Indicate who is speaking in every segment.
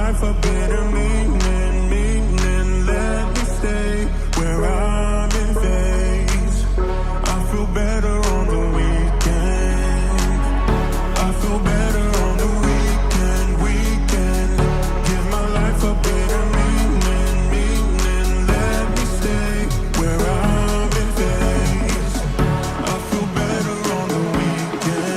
Speaker 1: life a better meaning. Let me stay where I'm in phase. I feel better on the weekend. I feel better on the weekend. Give my life a better meaning. Let me stay where I'm in phase. I feel better on the weekend.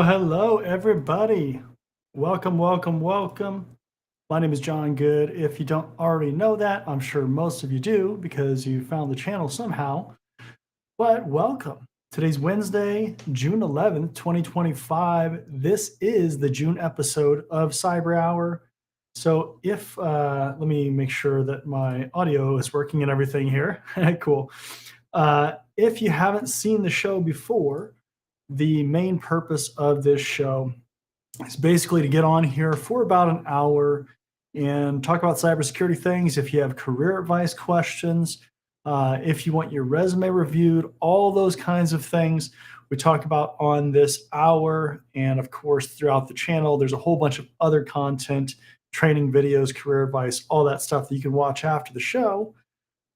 Speaker 2: Hello, everybody. Welcome. My name is John Good. If you don't already know that, I'm sure most of you do because you found the channel somehow. But welcome. Today's Wednesday, June 11th, 2025. This is the June episode of Cyber Hour. So let me make sure that my audio is working and everything here. Cool. If you haven't seen the show before, the main purpose of this show is basically to get on here for about an hour and talk about cybersecurity things. If you have career advice questions, if you want your resume reviewed, all those kinds of things we talk about on this hour. And of course, throughout the channel, there's a whole bunch of other content, training videos, career advice, all that stuff that you can watch after the show.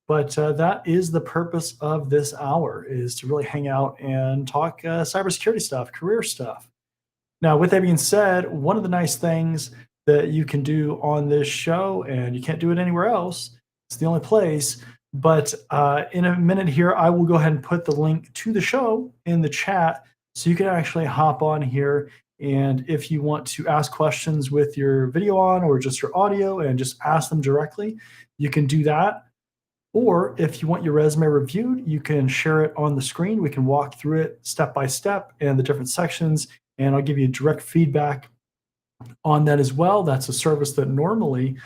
Speaker 2: But that is the purpose of this hour, is to really hang out and talk cybersecurity stuff, career stuff. Now, with that being said, one of the nice things that you can do on this show, and you can't do it anywhere else, it's the only place, but in a minute here, I will go ahead and put the link to the show in the chat so you can actually hop on here. And if you want to ask questions with your video on or just your audio and just ask them directly, you can do that. Or if you want your resume reviewed, you can share it on the screen. We can walk through it step by step and the different sections, and I'll give you direct feedback on that as well. That's a service that normally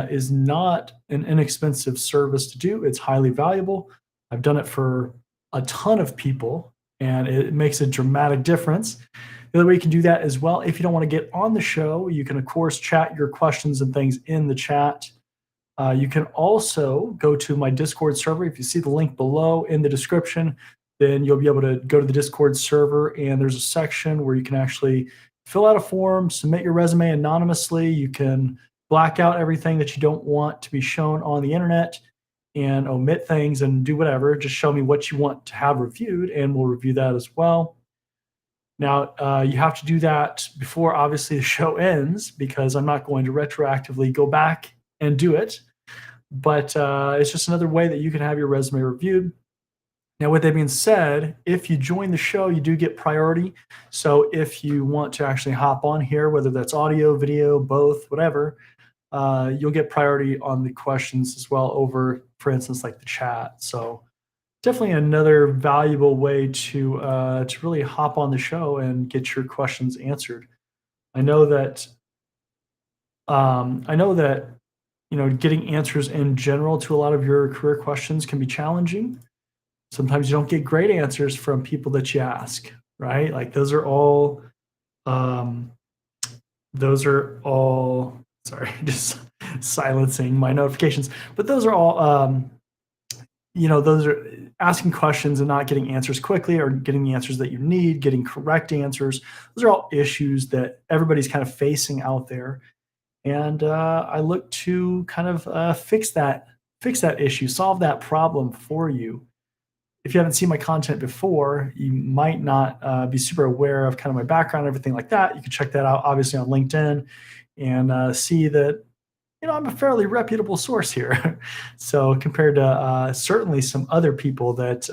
Speaker 2: is not an inexpensive service to do. It's highly valuable. I've done it for a ton of people, and it makes a dramatic difference. The other way you can do that as well, if you don't want to get on the show, you can, of course, chat your questions and things in the chat. You can also go to my Discord server. If you see the link below in the description, then you'll be able to go to the Discord server, and there's a section where you can actually fill out a form, submit your resume anonymously. You can black out everything that you don't want to be shown on the internet and omit things and do whatever. Just show me what you want to have reviewed, and we'll review that as well. Now, you have to do that before, obviously, the show ends, because I'm not going to retroactively go back and do it. But it's just another way that you can have your resume reviewed. Now, with that being said, if you join the show, you do get priority. So if you want to actually hop on here, whether that's audio, video, both, whatever, you'll get priority on the questions as well over, for instance, like the chat. So definitely another valuable way to really hop on the show and get your questions answered. I know that getting answers in general to a lot of your career questions can be challenging. Sometimes you don't get great answers from people that you ask, right? Like those are all, sorry, just silencing my notifications, but those are all, those are asking questions and not getting answers quickly, or getting the answers that you need, getting correct answers. Those are all issues that everybody's kind of facing out there. And I look to kind of fix that issue, solve that problem for you. If you haven't seen my content before, you might not be super aware of kind of my background and everything like that. You can check that out, obviously, on LinkedIn, and see that I'm a fairly reputable source here. So compared to certainly some other people that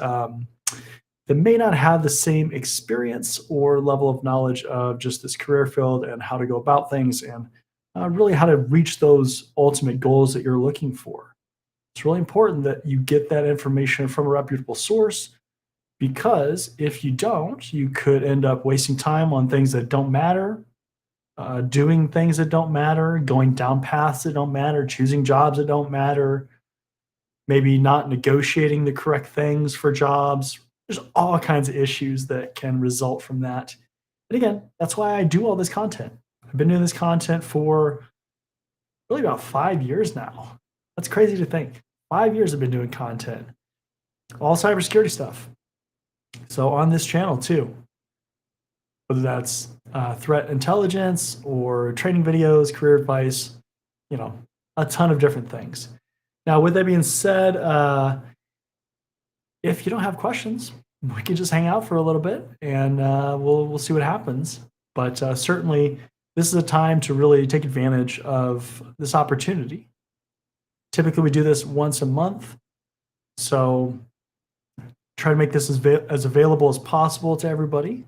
Speaker 2: may not have the same experience or level of knowledge of just this career field and how to go about things and really how to reach those ultimate goals that you're looking for. It's really important that you get that information from a reputable source because if you don't, you could end up wasting time on things that don't matter, doing things that don't matter, going down paths that don't matter, choosing jobs that don't matter, maybe not negotiating the correct things for jobs. There's all kinds of issues that can result from that. And again, that's why I do all this content. I've been doing this content for really about 5 years now. That's crazy to think. 5 years I've been doing content, all cybersecurity stuff. So on this channel too, whether that's threat intelligence or training videos, career advice, you know, a ton of different things. Now, with that being said, if you don't have questions, we can just hang out for a little bit and we'll see what happens. But certainly, this is a time to really take advantage of this opportunity. Typically, we do this once a month, so try to make this as available as possible to everybody.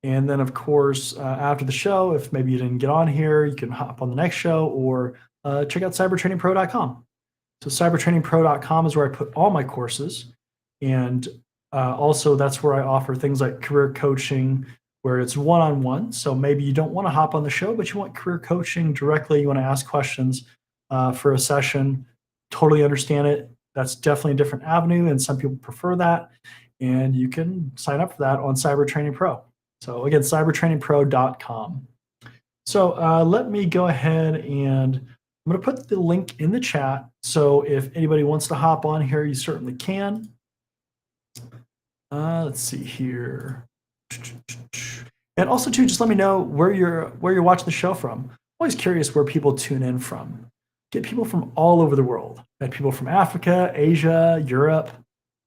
Speaker 2: And then, of course, after the show, if maybe you didn't get on here, you can hop on the next show or check out cybertrainingpro.com. So cybertrainingpro.com is where I put all my courses. And also, that's where I offer things like career coaching, where it's one-on-one. So maybe you don't want to hop on the show, but you want career coaching directly. You want to ask questions for a session. Totally understand it. That's definitely a different avenue, and some people prefer that. And you can sign up for that on Cyber Training Pro. So again, cybertrainingpro.com. So let me go ahead and I'm going to put the link in the chat. So if anybody wants to hop on here, you certainly can. Let's see here. And also too, just let me know where you're watching the show from. I'm always curious where people tune in from. Get people from all over the world. I had people from Africa, Asia, Europe,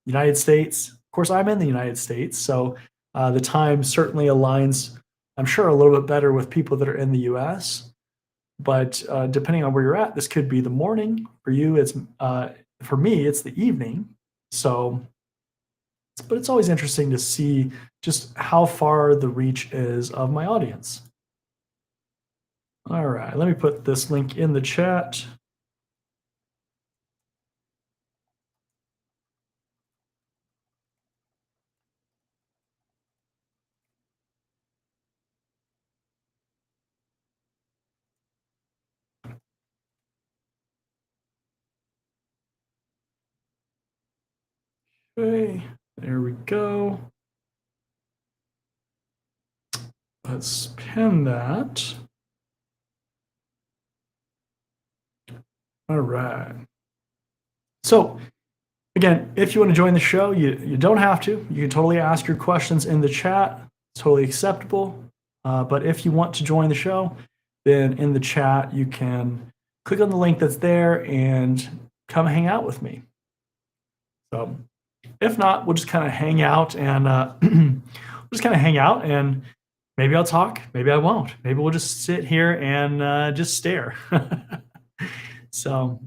Speaker 2: United States. Of course, I'm in the United States, so the time certainly aligns, I'm sure, a little bit better with people that are in the US. But depending on where you're at, this could be the morning. For you, it's for me, it's the evening. So, but it's always interesting to see just how far the reach is of my audience. All right, let me put this link in the chat. Okay, there we go. Let's pin that. All right. So again, if you want to join the show, you don't have to. You can totally ask your questions in the chat. It's totally acceptable. But if you want to join the show, then in the chat, you can click on the link that's there and come hang out with me. So if not, we'll just kind of hang out and maybe I'll talk, maybe I won't. Maybe we'll just sit here and just stare. So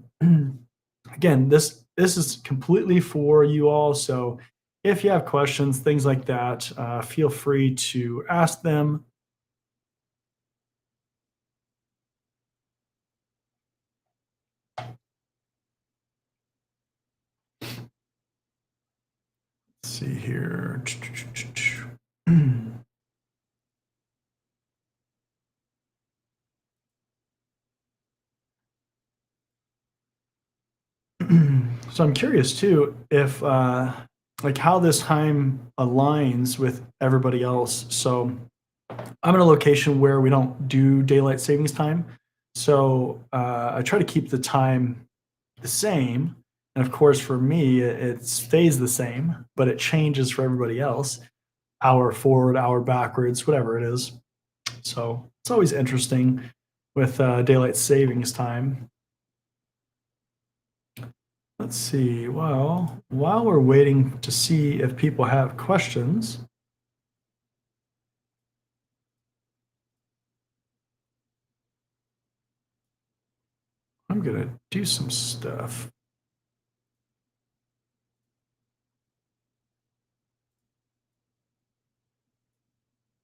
Speaker 2: again, this is completely for you all. So if you have questions, things like that, feel free to ask them. Let's see here. So I'm curious too if like how this time aligns with everybody else. So I'm in a location where we don't do daylight savings time. So I try to keep the time the same. And of course, for me, it stays the same, but it changes for everybody else. Hour forward, hour backwards, whatever it is. So it's always interesting with daylight savings time. Let's see. Well, while we're waiting to see if people have questions, I'm gonna do some stuff.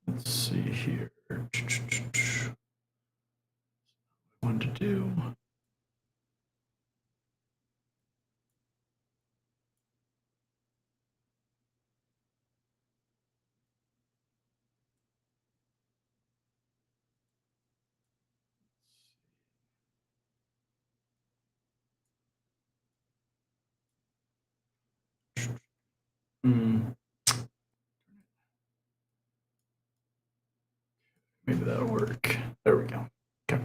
Speaker 2: Let's see here. What to do. Hmm, maybe that'll work. There we go. Okay.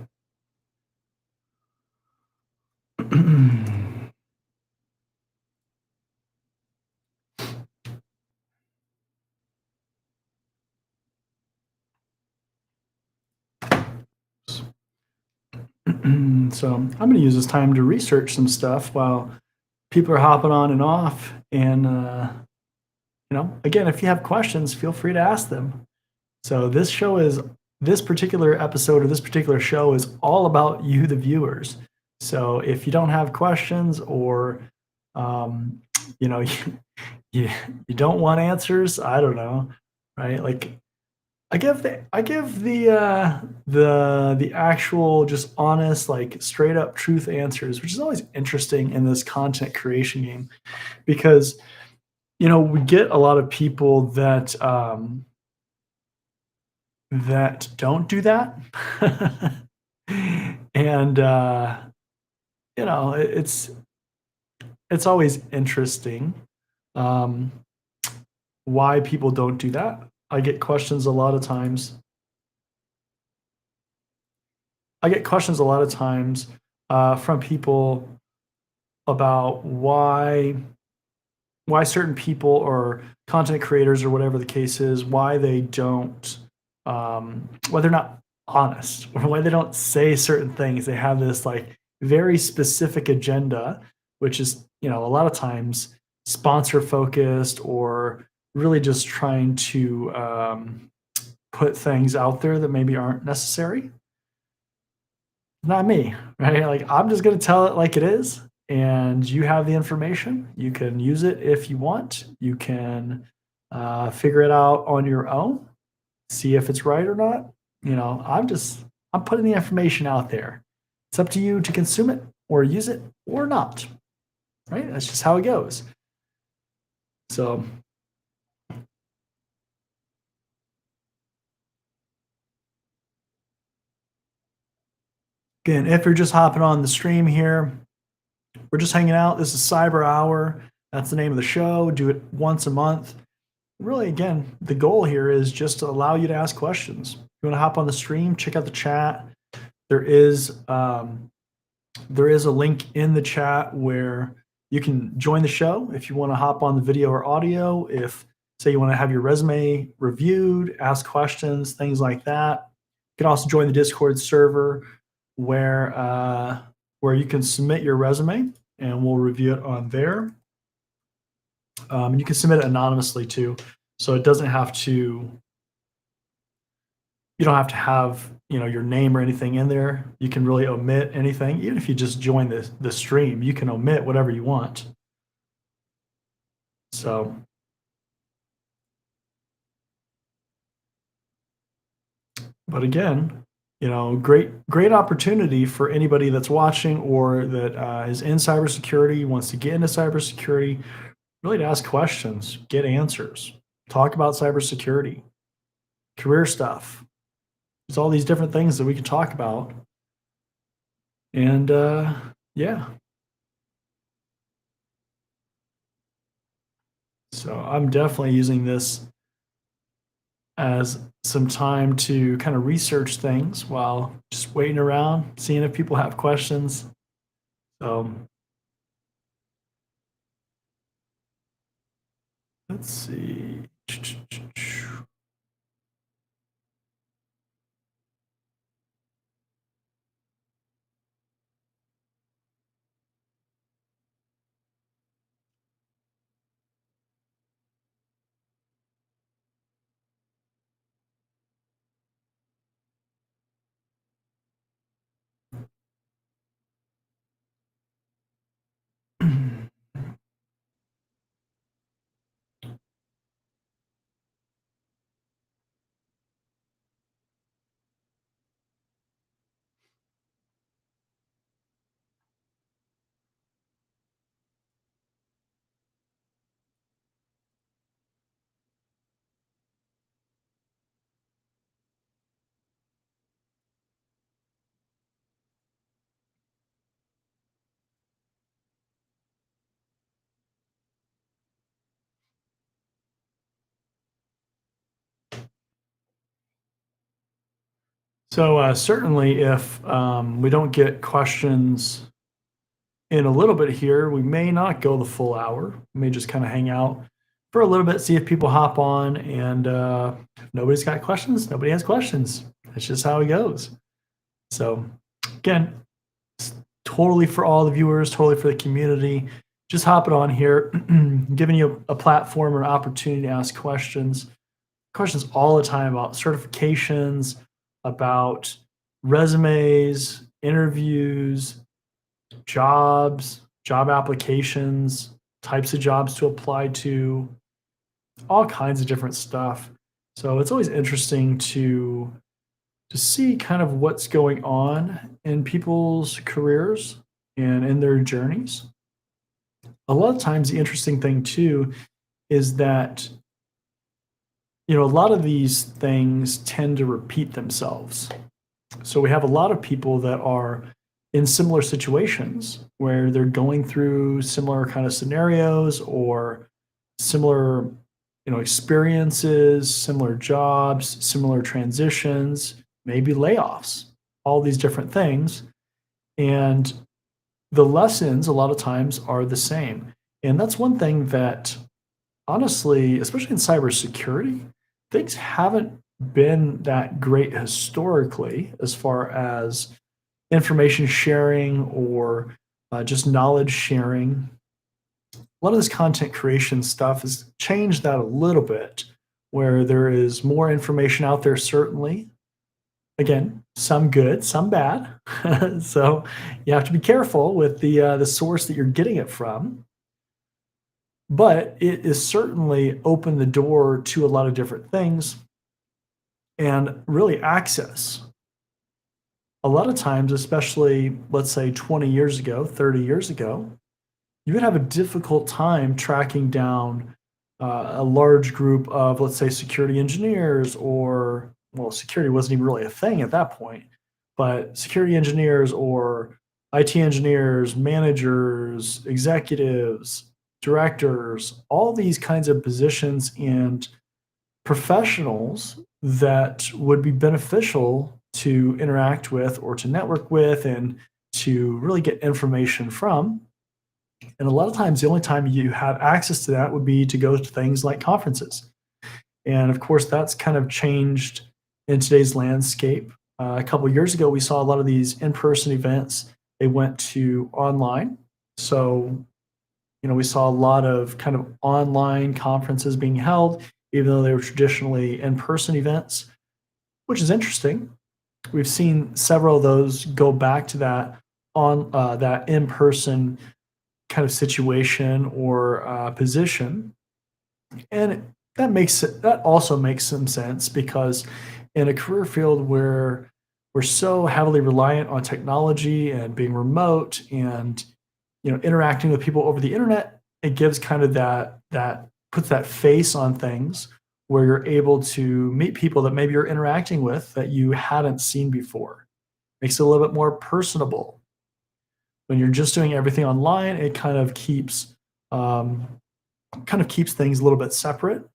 Speaker 2: So I'm going to use this time to research some stuff while people are hopping on and off. And, again, if you have questions, feel free to ask them. So this particular episode or this particular show is all about you, the viewers. So if you don't have questions or, um, you know, you, you don't want answers, I don't know, right? Like I give the actual just honest, like straight up truth answers, which is always interesting in this content creation game because we get a lot of people that don't do that. And it's always interesting um why people don't do that. I get questions a lot of times. I get questions a lot of times from people about why certain people or content creators or whatever the case is, why they don't, why they're not honest or why they don't say certain things. They have this like very specific agenda, which is, a lot of times sponsor focused or really just trying to put things out there that maybe aren't necessary. Not me, right? Like I'm just going to tell it like it is, and you have the information. You can use it if you want. You can figure it out on your own, see if it's right or not. I'm putting the information out there. It's up to you to consume it or use it or not, right? That's just how it goes. So again, if you're just hopping on the stream here, we're just hanging out. This is Cyber Hour. That's the name of the show. Do it once a month. Really, again, the goal here is just to allow you to ask questions. If you want to hop on the stream, check out the chat. There is there is a link in the chat where you can join the show if you want to hop on the video or audio. If say you want to have your resume reviewed, ask questions, things like that. You can also join the Discord server where you can submit your resume and we'll review it on there. And you can submit it anonymously too, so it doesn't have to. You don't have to have your name or anything in there. You can really omit anything, even if you just join the stream. You can omit whatever you want. So, but again, great opportunity for anybody that's watching or that is in cybersecurity, wants to get into cybersecurity, really to ask questions, get answers, talk about cybersecurity, career stuff. There's all these different things that we can talk about. And yeah. So I'm definitely using this as some time to kind of research things while just waiting around, seeing if people have questions. So let's see. So certainly, if we don't get questions in a little bit here, we may not go the full hour. We may just kind of hang out for a little bit, see if people hop on, and if nobody's got questions, nobody has questions. That's just how it goes. So again, it's totally for all the viewers, totally for the community. Just hopping on here, giving you a platform or opportunity to ask questions all the time about certifications, about resumes, interviews, jobs, job applications, types of jobs to apply to, all kinds of different stuff. So it's always interesting to see kind of what's going on in people's careers and in their journeys. A lot of times the interesting thing too is that a lot of these things tend to repeat themselves. So we have a lot of people that are in similar situations where they're going through similar kind of scenarios or similar, experiences, similar jobs, similar transitions, maybe layoffs, all these different things. And the lessons a lot of times are the same. And that's one thing that honestly, especially in cybersecurity, things haven't been that great historically as far as information sharing or just knowledge sharing. A lot of this content creation stuff has changed that a little bit, where there is more information out there, certainly. Again, some good, some bad. So you have to be careful with the source that you're getting it from. But it is certainly opened the door to a lot of different things and really access. A lot of times, especially let's say 20 years ago, 30 years ago, you would have a difficult time tracking down a large group of, let's say, security engineers, or, well, security wasn't even really a thing at that point, but security engineers or IT engineers, managers, executives, directors, all these kinds of positions and professionals that would be beneficial to interact with or to network with and to really get information from. And a lot of times, the only time you have access to that would be to go to things like conferences. And of course, that's kind of changed in today's landscape. A couple of years ago, we saw a lot of these in person events, they went to online. So, we saw a lot of kind of online conferences being held, even though they were traditionally in person events, which is interesting. We've seen several of those go back to that in person kind of situation or position, and that also makes some sense because in a career field where we're so heavily reliant on technology and being remote and interacting with people over the internet, it gives kind of that puts that face on things where you're able to meet people that maybe you're interacting with that you hadn't seen before. Makes it a little bit more personable. When you're just doing everything online, it um, kind of keeps things a little bit separate.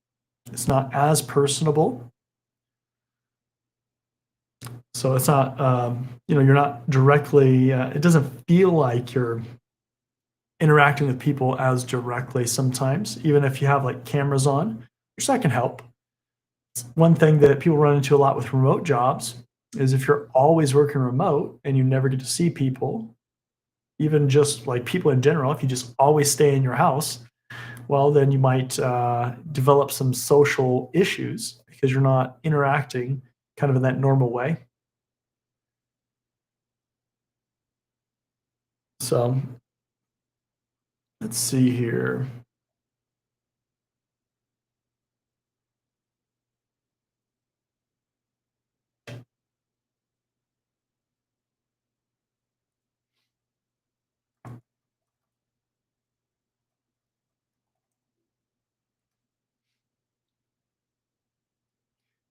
Speaker 2: It's not as personable, so it's not you're not directly. It doesn't feel like you're interacting with people as directly sometimes, even if you have like cameras on, which that can help. One thing that people run into a lot with remote jobs is if you're always working remote and you never get to see people, even just like people in general, if you just always stay in your house, well, then you might develop some social issues because you're not interacting kind of in that normal way. So Let's see here.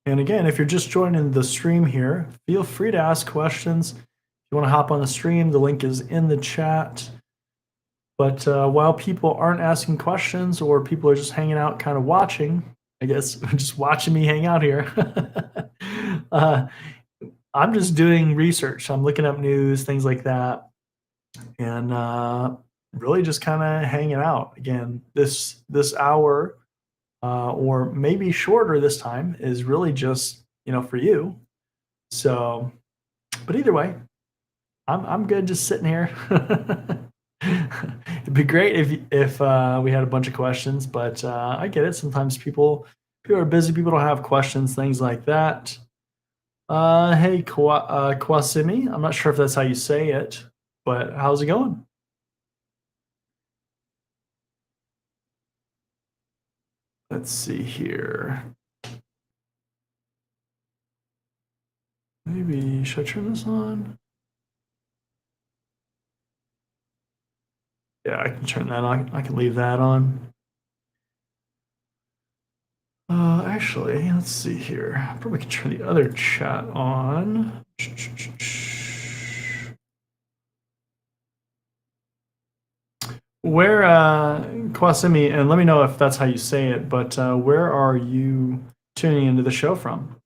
Speaker 2: And again, if you're just joining the stream here, feel free to ask questions. If you want to hop on the stream, the link is in the chat. But while people aren't asking questions or people are just hanging out, kind of watching, I guess, just watching me hang out here, uh, I'm just doing research. I'm looking up news, things like that, and really just kind of hanging out. Again, this hour or maybe shorter this time is really just for you. So, but either way, I'm good just sitting here. It'd be great if we had a bunch of questions, but I get it. Sometimes people are busy. People don't have questions, things like that. Hey, Kwasimi. I'm not sure if that's how you say it, but how's it going? Let's see here. Maybe should I turn this on? Yeah, I can turn that on. I can leave that on. Actually, let's see here. I probably can turn the other chat on. Where, Kwasimi, and let me know if that's how you say it, but where are you tuning into the show from?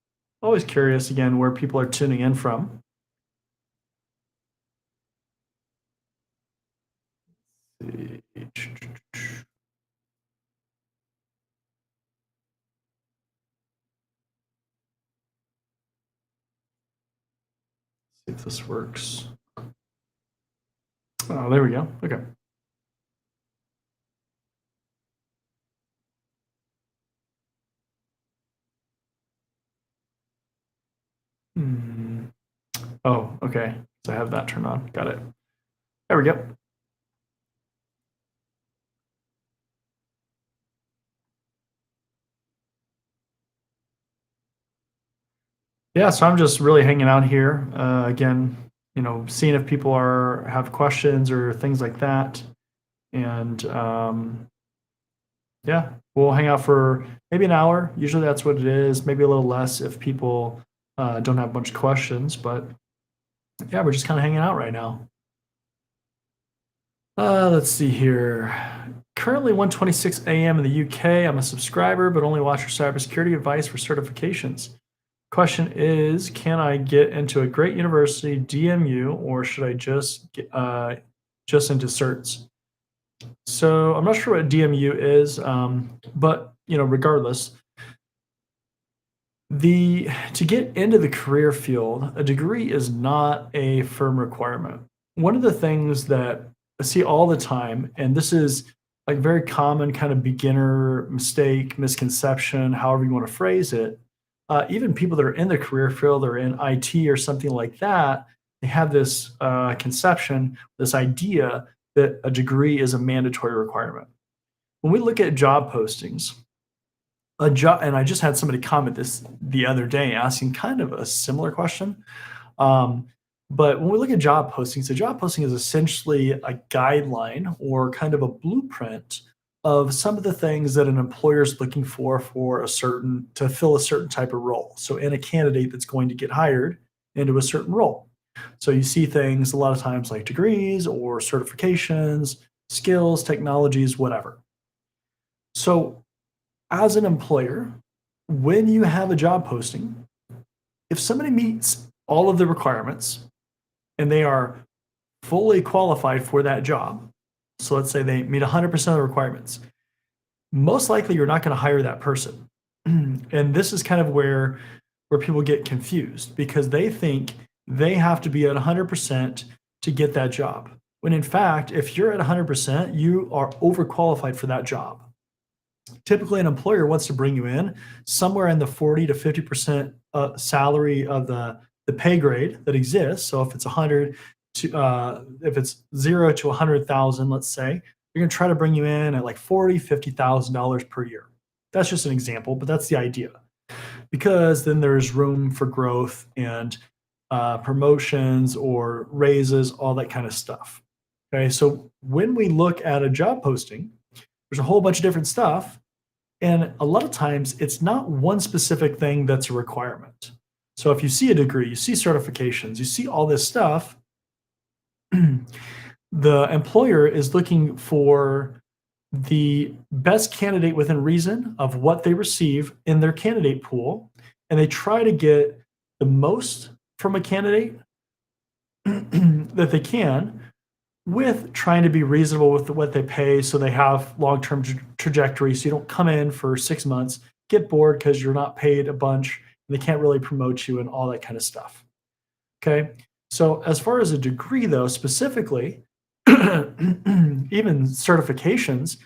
Speaker 2: Always curious again where people are tuning in from. See if this works. Oh, there we go. Okay. Hmm. Oh, okay. So I have that turned on. Got it. There we go. Yeah, so I'm just really hanging out here. Again, seeing if people have questions or things like that. And yeah, we'll hang out for maybe an hour. Usually that's what it is. Maybe a little less if people don't have a bunch of questions. But yeah, we're just kind of hanging out right now. Let's see here. Currently 1:26 a.m. in the UK. I'm a subscriber, but only watch for cybersecurity advice for certifications. Question is, can I get into a great university, DMU, or should I just just into certs? So I'm not sure what DMU is, but regardless, the to get into the career field, a degree is not a firm requirement. One of the things that I see all the time, and this is like very common kind of beginner mistake, misconception, however you want to phrase it. Even people that are in the career field or in IT or something like that, they have this conception, this idea that a degree is a mandatory requirement. When we look at job postings, a job, and I just had somebody comment this the other day asking kind of a similar question. Um, but when we look at job postings, a job posting is essentially a guideline or kind of a blueprint of some of the things that an employer is looking for a certain to fill a certain type of role. So in a candidate that's going to get hired into a certain role. So you see things a lot of times like degrees or certifications, skills, technologies, whatever. So as an employer, when you have a job posting, if somebody meets all of the requirements and they are fully qualified for that job, so let's say they meet 100% of the requirements, most likely you're not going to hire that person. And this is kind of where people get confused because they think they have to be at 100% to get that job. When in fact, if you're at 100%, you are overqualified for that job. Typically, an employer wants to bring you in somewhere in the 40 to 50% salary of the pay grade that exists. So if it's 100 to if it's 0 to 100,000, let's say, They're going to try to bring you in at like $40,000, $50,000 per year. That's just an example, but that's the idea. Because then there's room for growth and promotions or raises, all that kind of stuff. Okay, so when we look at a job posting, there's a whole bunch of different stuff. And a lot of times it's not one specific thing that's a requirement. So if you see a degree, you see certifications, you see all this stuff, the employer is looking for the best candidate within reason of what they receive in their candidate pool, and they try to get the most from a candidate that they can with trying to be reasonable with what they pay so they have long-term trajectory, so you don't come in for 6 months, get bored because you're not paid a bunch and they can't really promote you and all that kind of stuff. Okay, so as far as a degree though, specifically, even certifications,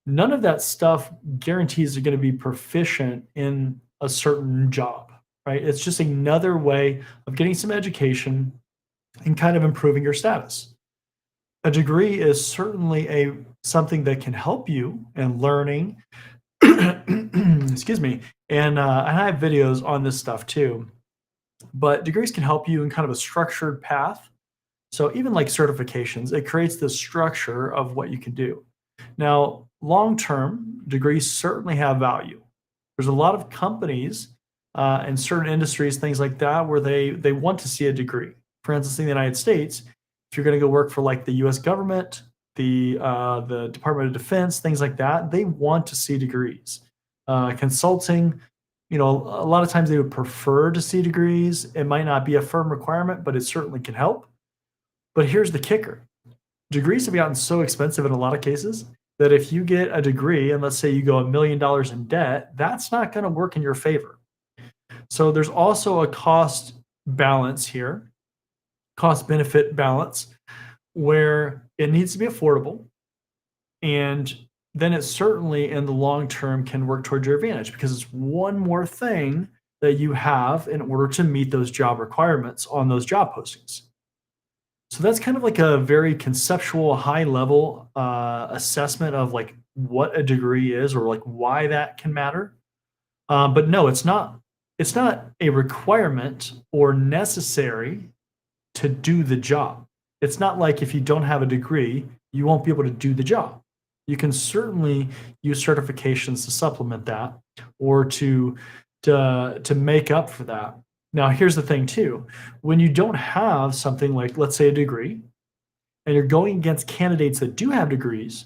Speaker 2: none of that stuff guarantees you're going to be proficient in a certain job, right? It's just another way of getting some education and kind of improving your status. A degree is certainly a something that can help you in learning. Excuse me. And I have videos on this stuff too. But degrees can help you in kind of a structured path. So even like certifications, it creates this structure of what you can do. Now, long term, degrees certainly have value. There's a lot of companies in certain industries, things like that, where they want to see a degree. For instance, in the United States, if you're going to go work for like the U.S. government, the Department of Defense, things like that, they want to see degrees. Consulting, a lot of times they would prefer to see degrees. It might not be a firm requirement, but it certainly can help. But here's the kicker. Degrees have gotten so expensive in a lot of cases that if you get a degree and let's say you go $1 million in debt, that's not going to work in your favor. So there's also a cost balance here, cost benefit balance, where it needs to be affordable. And then it certainly in the long term can work toward your advantage because it's one more thing that you have in order to meet those job requirements on those job postings. So that's kind of like a very conceptual, high level assessment of like what a degree is or like why that can matter. But no, it's not. It's not a requirement or necessary to do the job. It's not like if you don't have a degree, you won't be able to do the job. You can certainly use certifications to supplement that or to make up for that. Now, here's the thing too. When you don't have something like, let's say, a degree, and you're going against candidates that do have degrees,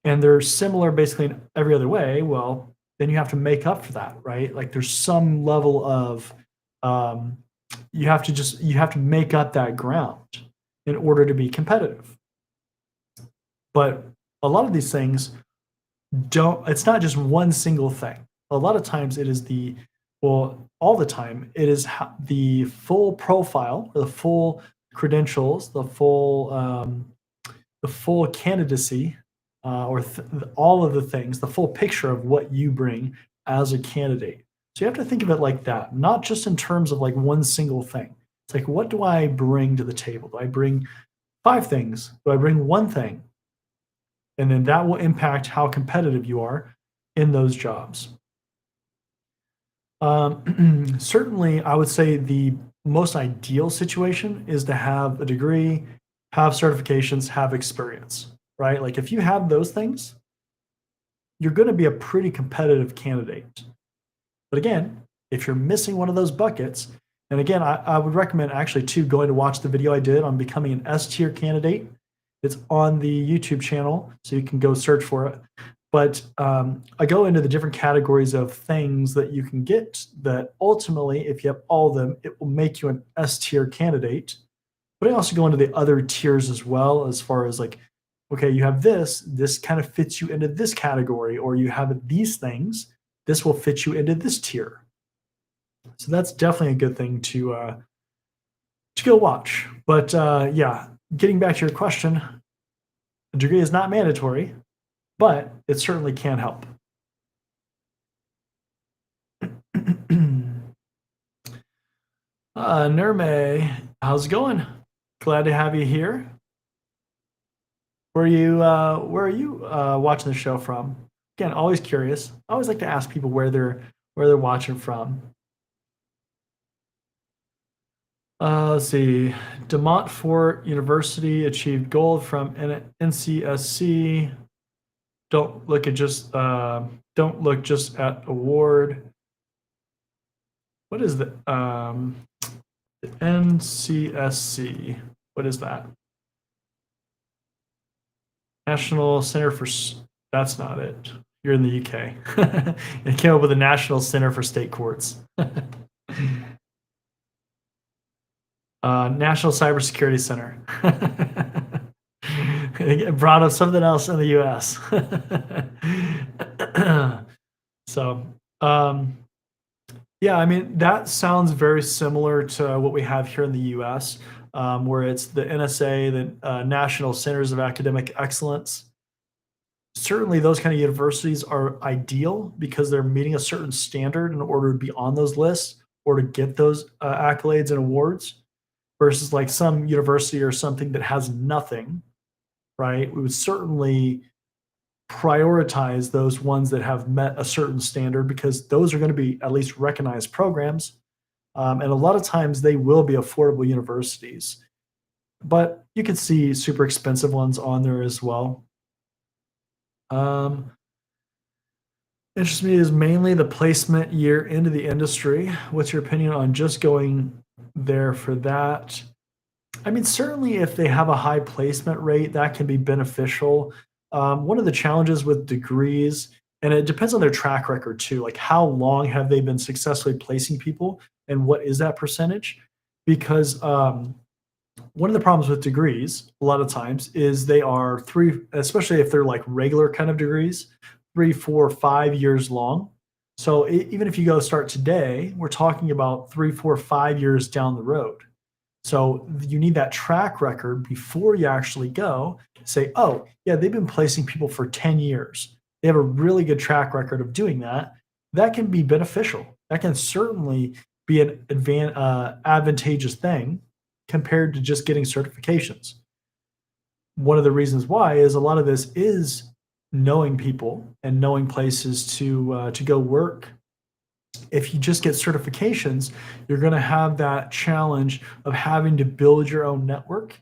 Speaker 2: and they're similar basically in every other way, well, then you have to make up for that, right? Like there's some level of you have to make up that ground in order to be competitive. But a lot of these things it's not just one single thing. A lot of times it is all the time, it is the full profile, the full credentials, the full candidacy, all of the things, the full picture of what you bring as a candidate. So you have to think of it like that, not just in terms of like one single thing. It's like, what do I bring to the table? Do I bring 5 things? Do I bring one thing? And then that will impact how competitive you are in those jobs. Certainly, I would say the most ideal situation is to have a degree, have certifications, have experience, right? Like if you have those things, you're going to be a pretty competitive candidate. But again, if you're missing one of those buckets, and again, I would recommend actually too going to watch the video I did on becoming an S tier candidate. It's on the YouTube channel, so you can go search for it. But I go into the different categories of things that you can get that ultimately, if you have all of them, it will make you an S tier candidate. But I also go into the other tiers as well, as far as like, okay, you have this kind of fits you into this category, or you have these things, this will fit you into this tier. So that's definitely a good thing to go watch. But yeah, getting back to your question, a degree is not mandatory, but it certainly can help. Nurme, how's it going? Glad to have you here. where are you watching the show from? Again, always curious. I always like to ask people where they're watching from. Let's see. De Montfort University achieved gold from NCSC. Don't look just at award. What is the NCSC? What is that? National Center for. That's not it. You're in the UK. It came up with the National Center for State Courts. National Cybersecurity Center. It brought up something else in the U.S. So, um, yeah, I mean, that sounds very similar to what we have here in the US, where it's the NSA, the National Centers of Academic Excellence. Certainly, those kind of universities are ideal because they're meeting a certain standard in order to be on those lists or to get those accolades and awards versus like some university or something that has nothing, right? We would certainly prioritize those ones that have met a certain standard because those are going to be at least recognized programs. And a lot of times they will be affordable universities, but you could see super expensive ones on there as well. Um, Interests me is mainly the placement year into the industry. What's your opinion on just going there for that? I mean, certainly if they have a high placement rate, that can be beneficial. One of the challenges with degrees, and it depends on their track record too, like how long have they been successfully placing people and what is that percentage? Because one of the problems with degrees, a lot of times, is they are three, especially if they're like regular kind of degrees, 3, 4, 5 years long. So even if you go start today, we're talking about 3, 4, 5 years down the road. So you need that track record before you actually go say, oh, yeah, they've been placing people for 10 years. They have a really good track record of doing that. That can be beneficial. That can certainly be an advantageous thing compared to just getting certifications. One of the reasons why is a lot of this is knowing people and knowing places to go work. If you just get certifications, you're going to have that challenge of having to build your own network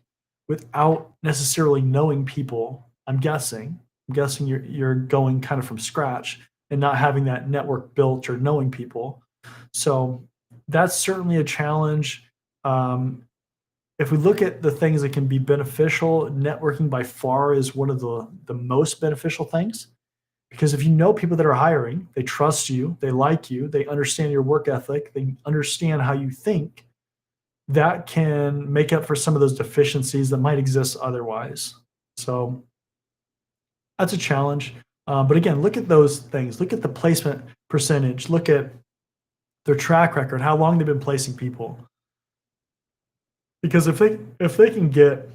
Speaker 2: without necessarily knowing people. I'm guessing you're going kind of from scratch and not having that network built or knowing people. So that's certainly a challenge. If we look at the things that can be beneficial, networking by far is one of the most beneficial things. Because if you know people that are hiring, they trust you, they like you, they understand your work ethic, they understand how you think, that can make up for some of those deficiencies that might exist otherwise. So that's a challenge. But again, look at those things. Look at the placement percentage. Look at their track record, how long they've been placing people. Because if they can get,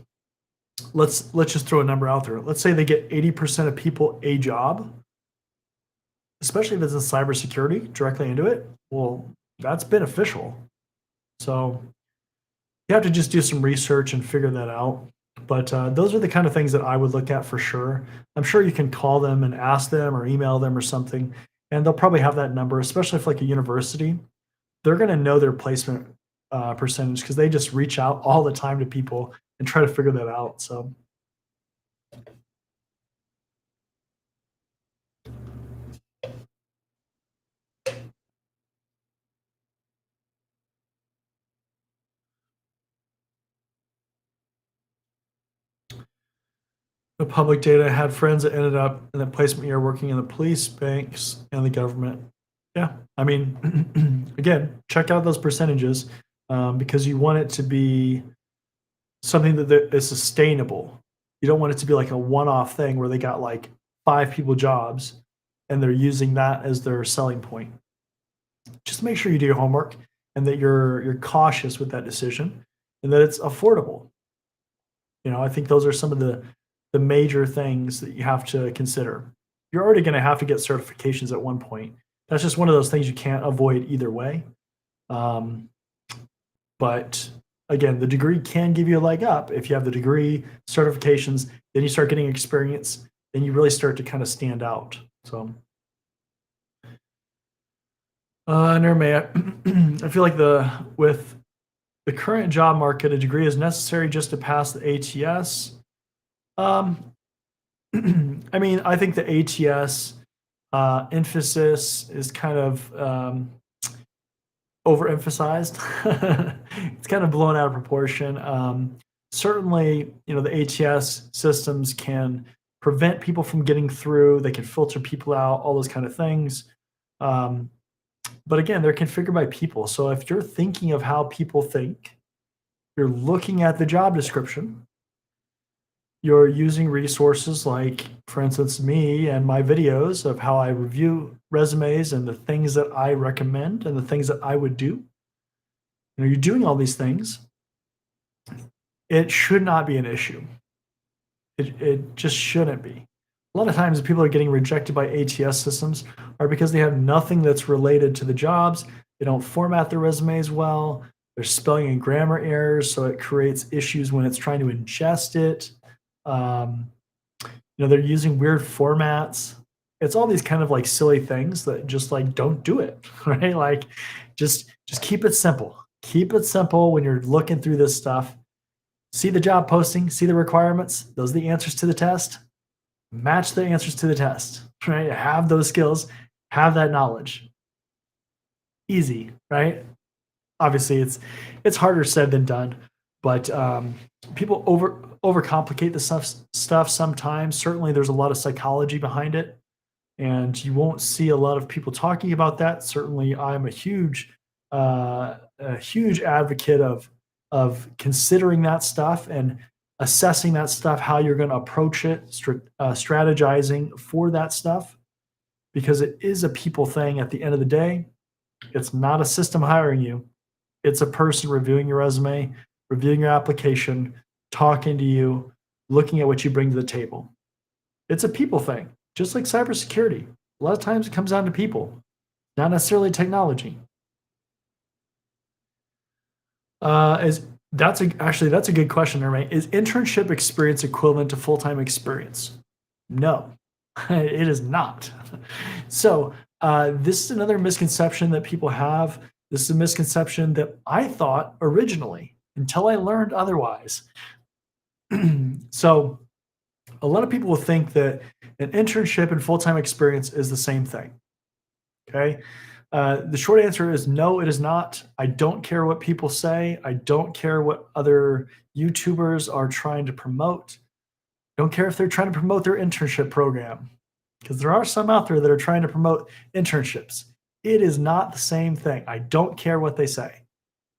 Speaker 2: let's just throw a number out there. Let's say they get 80% of people a job, especially if it's in cybersecurity directly into it. Well, that's beneficial. So you have to just do some research and figure that out. But those are the kind of things that I would look at for sure. I'm sure you can call them and ask them or email them or something, and they'll probably have that number, especially if like a university, they're going to know their placement percentage because they just reach out all the time to people and try to figure that out. So the public data had friends that ended up in the placement year working in the police, banks, and the government. Yeah, I mean, again, check out those percentages because you want it to be something that is sustainable. You don't want it to be like a one-off thing where they got like 5 people jobs and they're using that as their selling point. Just make sure you do your homework and that you're cautious with that decision and that it's affordable. I think those are some of the major things that you have to consider. You're already going to have to get certifications at one point. That's just one of those things you can't avoid either way. But again, the degree can give you a leg up if you have the degree, certifications, then you start getting experience, then you really start to kind of stand out. So, never mind. I feel like with the current job market, a degree is necessary just to pass the ATS. Um, I mean, I think the ATS emphasis is kind of overemphasized. It's kind of blown out of proportion. Certainly, the ATS systems can prevent people from getting through. They can filter people out, all those kind of things. Um, but again, they're configured by people. So if you're thinking of how people think, you're looking at the job description, you're using resources like, for instance, me and my videos of how I review resumes and the things that I recommend and the things that I would do. You're doing all these things. It should not be an issue. It just shouldn't be. A lot of times, people are getting rejected by ATS systems are because they have nothing that's related to the jobs. They don't format their resumes well. There's spelling and grammar errors, so it creates issues when it's trying to ingest it. Um, they're using weird formats. It's all these kind of like silly things that just like don't do it, right? Like just keep it simple. Keep it simple when you're looking through this stuff. See the job posting, see the requirements. Those are the answers to the test. Match the answers to the test, right? Have those skills, have that knowledge. Easy, right? Obviously, it's harder said than done, but people overcomplicate the stuff sometimes. Certainly, there's a lot of psychology behind it, and you won't see a lot of people talking about that. Certainly, I'm a huge advocate of considering that stuff and assessing that stuff, how you're going to approach it, strategizing for that stuff, because it is a people thing at the end of the day. It's not a system hiring you. It's a person reviewing your resume, reviewing your application, talking to you, looking at what you bring to the table. It's a people thing, just like cybersecurity. A lot of times it comes down to people, not necessarily technology. That's a good question, right? Is internship experience equivalent to full-time experience? No, it is not. So this is another misconception that people have. This is a misconception that I thought originally until I learned otherwise. So a lot of people will think that an internship and full-time experience is the same thing. Okay. The short answer is no, it is not. I don't care what people say. I don't care what other YouTubers are trying to promote. I don't care if they're trying to promote their internship program, because there are some out there that are trying to promote internships. It is not the same thing. I don't care what they say.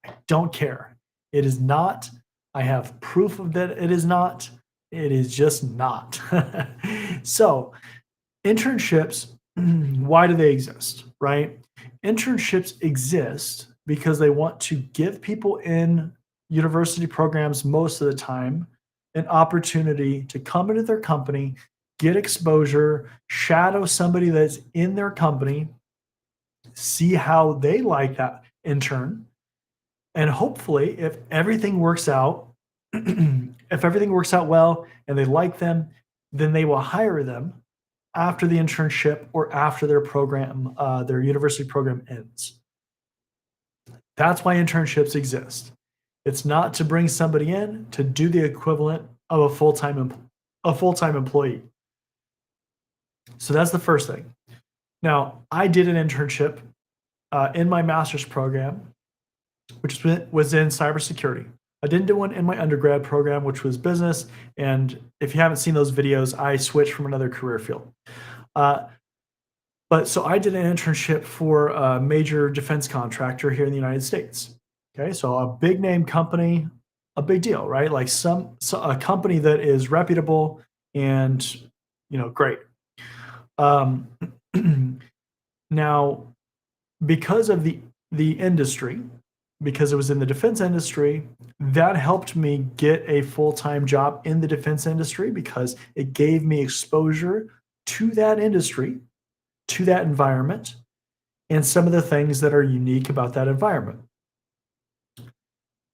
Speaker 2: I don't care. It is not. I have proof of that it is not. It is just not. So, internships, why do they exist, right? Internships exist because they want to give people in university programs most of the time an opportunity to come into their company, get exposure, shadow somebody that's in their company, see how they like that intern, and hopefully, if everything works out, if everything works out well and they like them, then they will hire them after the internship or after their program, their university program ends. That's why internships exist. It's not to bring somebody in to do the equivalent of a full-time employee. So that's the first thing. Now, I did an internship in my master's program, which was in cybersecurity. I didn't do one in my undergrad program, which was business. And if you haven't seen those videos, I switched from another career field. But so I did an internship for a major defense contractor here in the United States. Okay, so a big name company, a big deal, right? Like a company that is reputable and great. Now, because of the industry, because it was in the defense industry, that helped me get a full-time job in the defense industry because it gave me exposure to that industry, to that environment, and some of the things that are unique about that environment.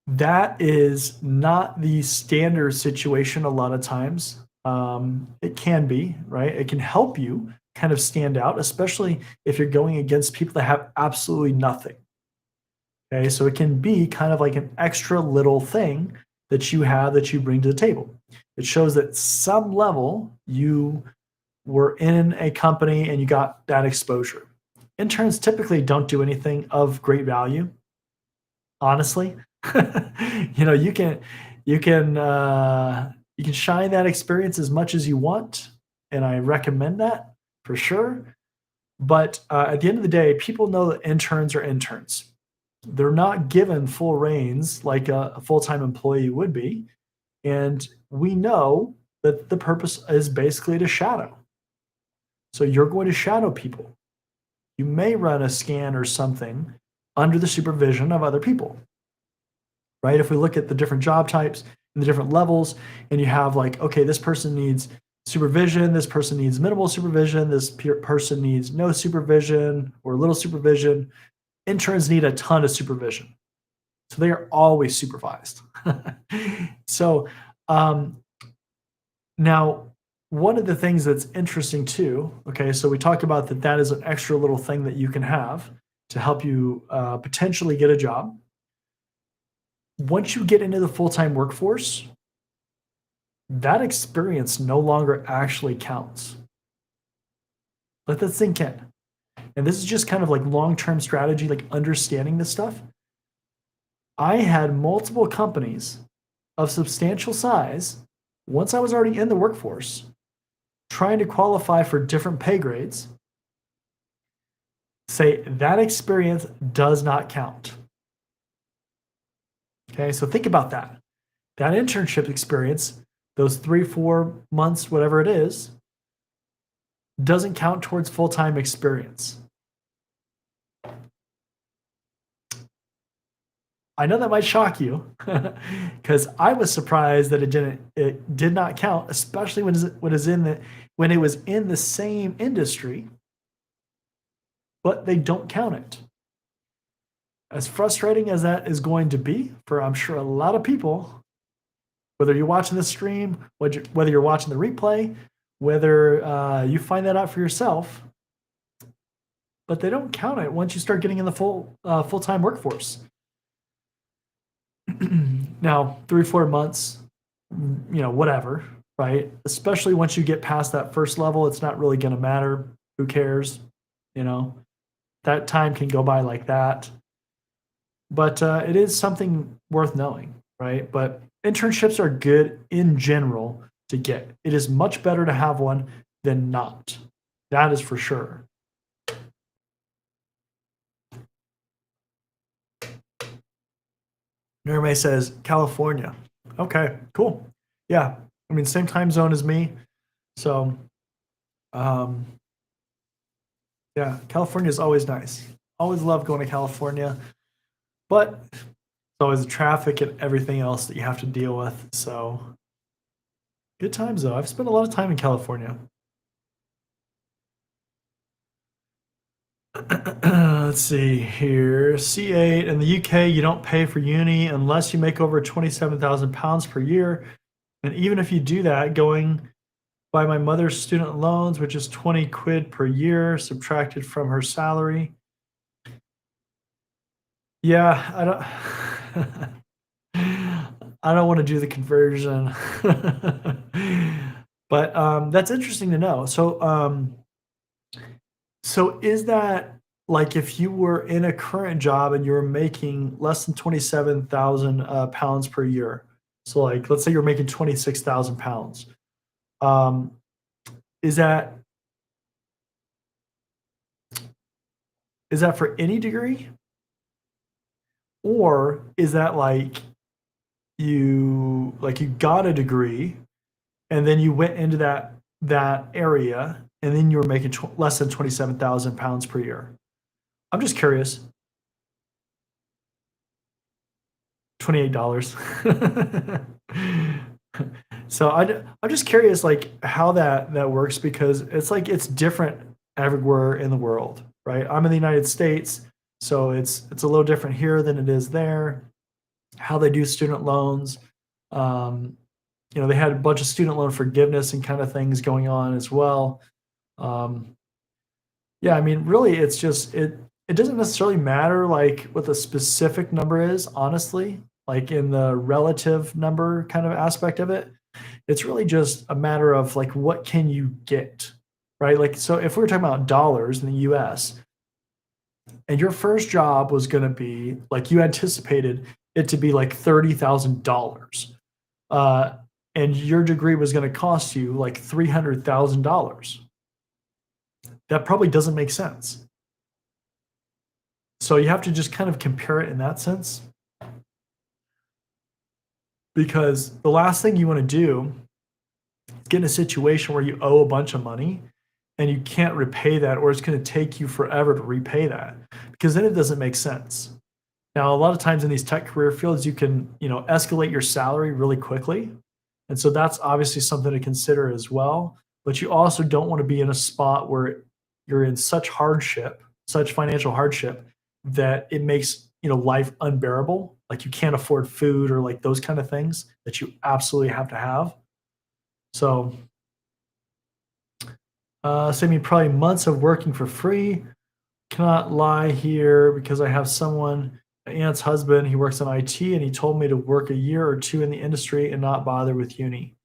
Speaker 2: That is not the standard situation a lot of times It can be, right? It can help you kind of stand out, especially if you're going against people that have absolutely nothing. Okay, so it can be kind of like an extra little thing that you have that you bring to the table. It shows that some level you were in a company and you got that exposure. Interns typically don't do anything of great value, honestly. You can you can shine that experience as much as you want, and I recommend that for sure. But at the end of the day, people know that interns are interns. They're not given full reins like a full-time employee would be, and we know that the purpose is basically to shadow. So you're going to shadow people. You may run a scan or something under the supervision of other people, right? If we look at the different job types and the different levels, and you have like, okay, this person needs supervision, this person needs minimal supervision, this person needs no supervision or little supervision. Interns need a ton of supervision. So they are always supervised. so um, now, one of the things that's interesting too, okay, so we talked about that that is an extra little thing that you can have to help you potentially get a job. Once you get into the full time workforce, that experience no longer actually counts. Let that sink in. And this is just kind of like long term strategy, like understanding this stuff. I had multiple companies of substantial size once I was already in the workforce trying to qualify for different pay grades say that experience does not count. Okay, so think about that. That internship experience, those 3, 4 months, whatever it is, doesn't count towards full time experience. I know that might shock you because I was surprised that it did not count, especially when it was in the same industry, but they don't count it. As frustrating as that is going to be for, I'm sure, a lot of people, whether you're watching the stream, whether you're watching the replay, whether you find that out for yourself, but they don't count it once you start getting in the full time workforce. Now, 3, 4 months, whatever, right? Especially once you get past that first level, it's not really going to matter. Who cares? You know, that time can go by like that. But it is something worth knowing, right? But internships are good in general to get. It is much better to have one than not. That is for sure. Nerme says California. Okay, cool. Yeah, I mean, same time zone as me. So, um, yeah, California is always nice. Always love going to California, but it's always the traffic and everything else that you have to deal with. So, good times though. I've spent a lot of time in California. Let's see here. C8 in the UK, you don't pay for uni unless you make over £27,000 per year. And even if you do that, going by my mother's student loans, which is 20 quid per year subtracted from her salary. Yeah, I don't want to do the conversion. But that's interesting to know. So is that like if you were in a current job and you were making less than 27,000 pounds per year? So like, let's say you're making 26,000 pounds. Um, is that for any degree, or is that like you got a degree and then you went into that area and then you were making less than 27,000 pounds per year? I'm just curious. $28. So I'm just curious, like how that works because it's like it's different everywhere in the world, right? I'm in the United States, so it's a little different here than it is there. How they do student loans, um, they had a bunch of student loan forgiveness and kind of things going on as well. Um, yeah, I mean, really, it's just it doesn't necessarily matter like what the specific number is, honestly, like in the relative number kind of aspect of it. It's really just a matter of like what can you get, right? Like, so if we were talking about dollars in the US and your first job was going to be like you anticipated it to be like $30,000, uh, and your degree was going to cost you like $300,000, that probably doesn't make sense. So you have to just kind of compare it in that sense, because the last thing you want to do is get in a situation where you owe a bunch of money and you can't repay that, or it's going to take you forever to repay that, because then it doesn't make sense. Now, a lot of times in these tech career fields, you can, escalate your salary really quickly. And so that's obviously something to consider as well. But you also don't want to be in a spot where you're in such hardship, such financial hardship, that it makes, life unbearable. Like you can't afford food or like those kind of things that you absolutely have to have. So, save me probably months of working for free. Cannot lie here because I have someone, my aunt's husband, he works in IT, and he told me to work a year or two in the industry and not bother with uni.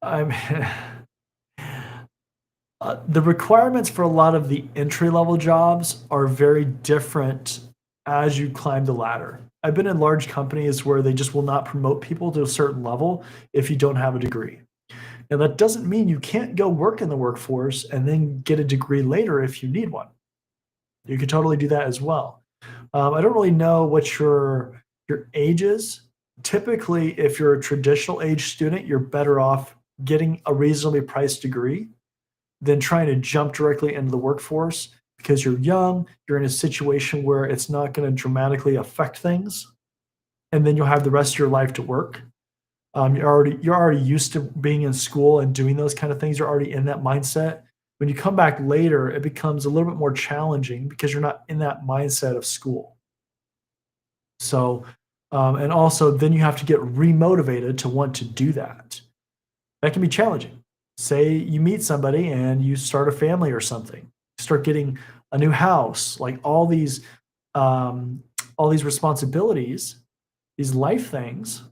Speaker 2: I'm the requirements for a lot of the entry level jobs are very different as you climb the ladder. I've been in large companies where they just will not promote people to a certain level if you don't have a degree. Now, that doesn't mean you can't go work in the workforce and then get a degree later if you need one. You could totally do that as well. I don't really know what your age is. Typically, if you're a traditional age student, you're better off getting a reasonably priced degree than trying to jump directly into the workforce, because you're young, you're in a situation where it's not going to dramatically affect things, and then you'll have the rest of your life to work. You're already used to being in school and doing those kind of things. You're already in that mindset. When you come back later, it becomes a little bit more challenging because you're not in that mindset of school. So, and also then you have to get remotivated to want to do that. That can be challenging. Say you meet somebody and you start a family or something, start getting a new house, like um, all these responsibilities, these life things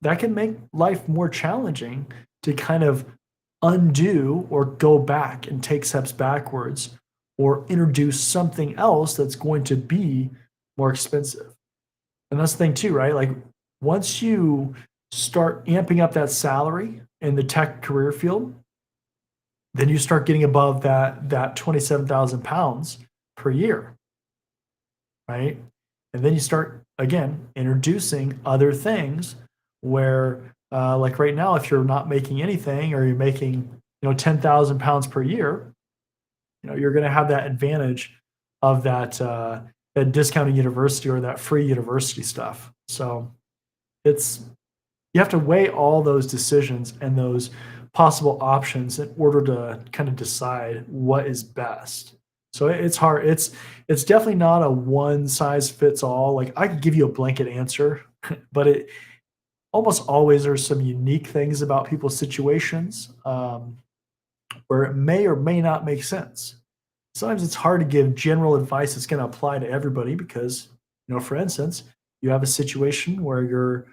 Speaker 2: that can make life more challenging to kind of undo or go back and take steps backwards or introduce something else that's going to be more expensive. And that's the thing too, right? Like once you start amping up that salary in the tech career field, then you start getting above that 27,000 pounds per year, right? And then you start again introducing other things where, like right now, if you're not making anything or you're making 10,000 pounds per year, you're going to have that advantage of that discounted university or that free university stuff. So it's you have to weigh all those decisions and those possible options in order to kind of decide what is best. So it's hard. It's definitely not a one size fits all. Like I could give you a blanket answer, but it almost always there's some unique things about people's situations, where it may or may not make sense. Sometimes it's hard to give general advice that's going to apply to everybody because, for instance, you have a situation where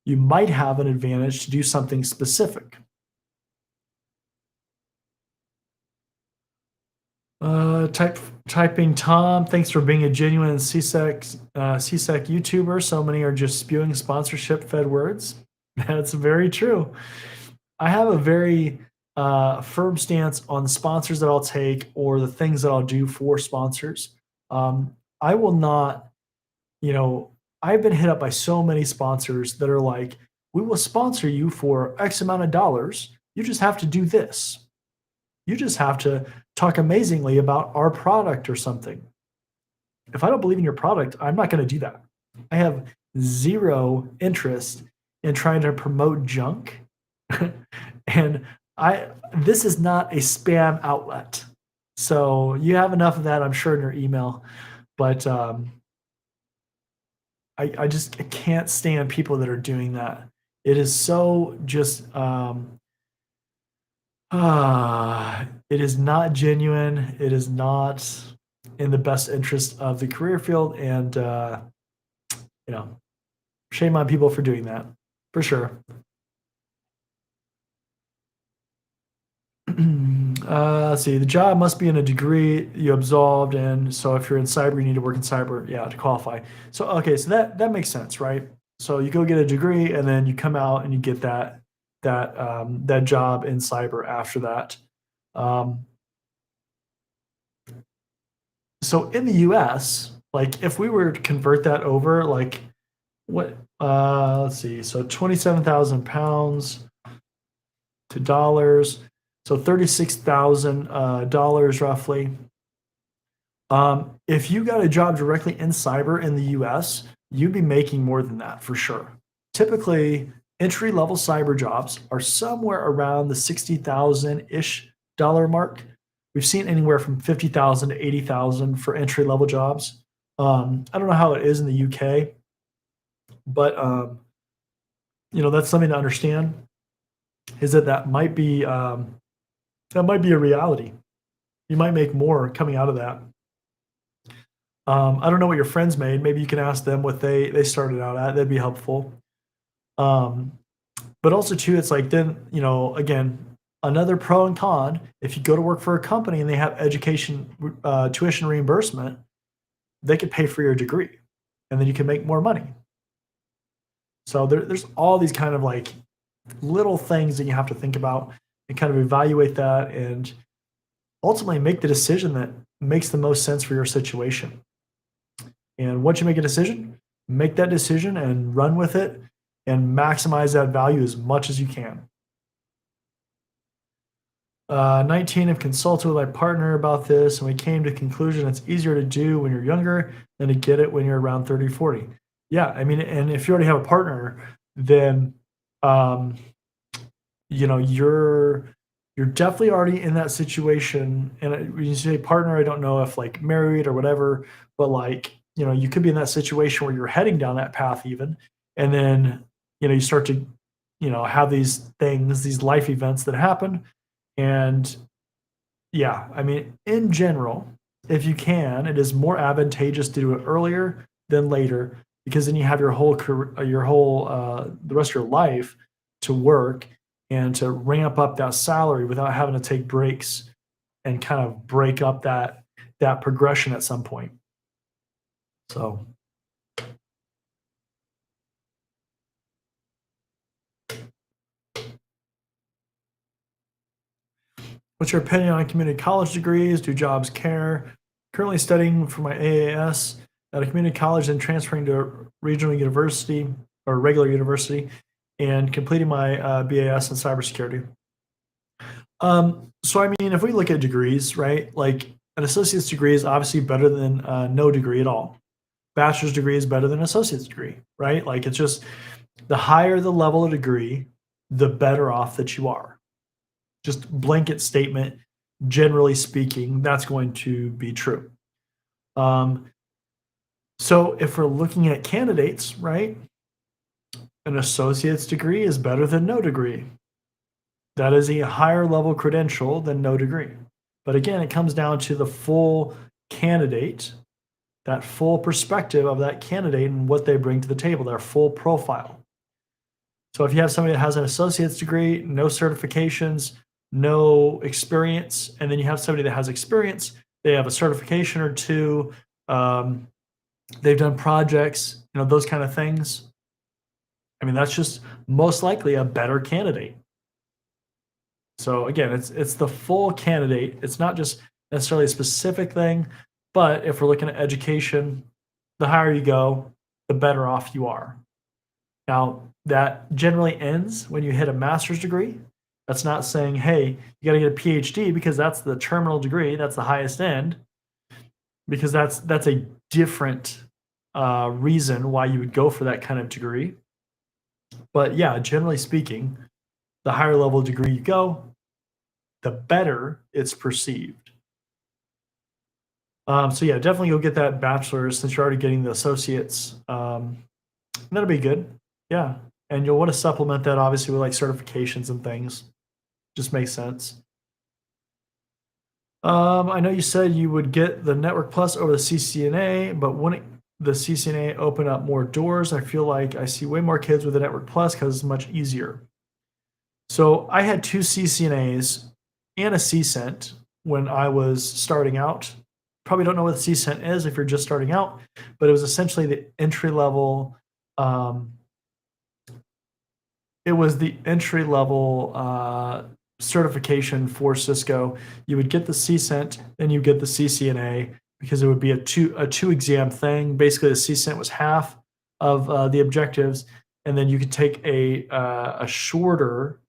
Speaker 2: you might have an advantage to do something specific. Typing Tom, thanks for being a genuine CSEC YouTuber. So many are just spewing sponsorship fed words. That's very true. I have a very firm stance on the sponsors that I'll take or the things that I'll do for sponsors. I will not, you know, I've been hit up by so many sponsors that are like, we will sponsor you for X amount of dollars. You just have to do this. You just have to talk amazingly about our product or something. If I don't believe in your product, I'm not going to do that. I have zero interest in trying to promote junk. And this is not a spam outlet. So you have enough of that, I'm sure, in your email. But I can't stand people that are doing that. It is so just it is not genuine. It is not in the best interest of the career field, and you know, shame on people for doing that, for sure. Let's see. The job must be in a degree you absolved in. So if you're in cyber, you need to work in cyber, yeah, to qualify. So okay, so that makes sense, right? So you go get a degree, and then you come out and you get that job in cyber after that. Um, so in the U.S., like if we were to convert that over, like what? Let's see. So 27,000 pounds to dollars. So $36,000 roughly. If you got a job directly in cyber in the US, you'd be making more than that for sure. Typically, entry level cyber jobs are somewhere around the 60,000 ish dollar mark. We've seen anywhere from 50,000 to 80,000 for entry level jobs. I don't know how it is in the UK, but that's something to understand. Is that might be a reality. You might make more coming out of that. I don't know what your friends made. Maybe you can ask them what they started out at. That'd be helpful. Um, but also too, it's like then again, another pro and con. If you go to work for a company and they have education tuition reimbursement, they could pay for your degree, and then you can make more money. So there's all these kind of like little things that you have to think about and kind of evaluate that and ultimately make the decision that makes the most sense for your situation. And once you make a decision, make that decision and run with it and maximize that value as much as you can. 19, I've consulted with my partner about this, and we came to the conclusion it's easier to do when you're younger than to get it when you're around 30, 40. Yeah, I mean, and if you already have a partner, then um, you're definitely already in that situation. And when you say partner, I don't know if like married or whatever, but like you could be in that situation where you're heading down that path even, and then you start to have these things, these life events that happen. And yeah, I mean, in general, if you can, it is more advantageous to do it earlier than later, because then you have your whole career, the rest of your life to work and to ramp up that salary without having to take breaks and kind of break up that progression at some point. So, what's your opinion on community college degrees? Do jobs care? Currently studying for my AAS at a community college and transferring to a regional university or regular university and completing my BAS in cybersecurity. So I mean, if we look at degrees, right? Like an associate's degree is obviously better than no degree at all. Bachelor's degree is better than associate's degree, right? Like it's just the higher the level of degree, the better off that you are. Just blanket statement, generally speaking, that's going to be true. Um, so if we're looking at candidates, right? An associate's degree is better than no degree. That is a higher level credential than no degree. But again, it comes down to the full candidate, that full perspective of that candidate and what they bring to the table, their full profile. So if you have somebody that has an associate's degree, no certifications, no experience, and then you have somebody that has experience, they have a certification or two, um, they've done projects, those kind of things. I mean, that's just most likely a better candidate. So again, it's the full candidate. It's not just necessarily a specific thing, but if we're looking at education, the higher you go, the better off you are. Now, that generally ends when you hit a master's degree. That's not saying, hey, you got to get a PhD because that's the terminal degree, that's the highest end, because that's a different reason why you would go for that kind of degree. But yeah, generally speaking, the higher level degree you go, the better it's perceived. So yeah, definitely you'll get that bachelor's since you're already getting the associates. That'll be good. Yeah. And you'll want to supplement that obviously with like certifications and things. Just makes sense. I know you said you would get the Network Plus over the CCNA, but wouldn't the CCNA open up more doors? I feel like I see way more kids with the Network Plus because it's much easier. So I had two CCNAs and a CCENT when I was starting out. Probably don't know what the CCENT is if you're just starting out, but it was essentially the entry level. Um, it was the entry level certification for Cisco. You would get the CCENT, then you get the CCNA because it would be a two exam thing. Basically, the CCENT was half of the objectives, and then you could take a shorter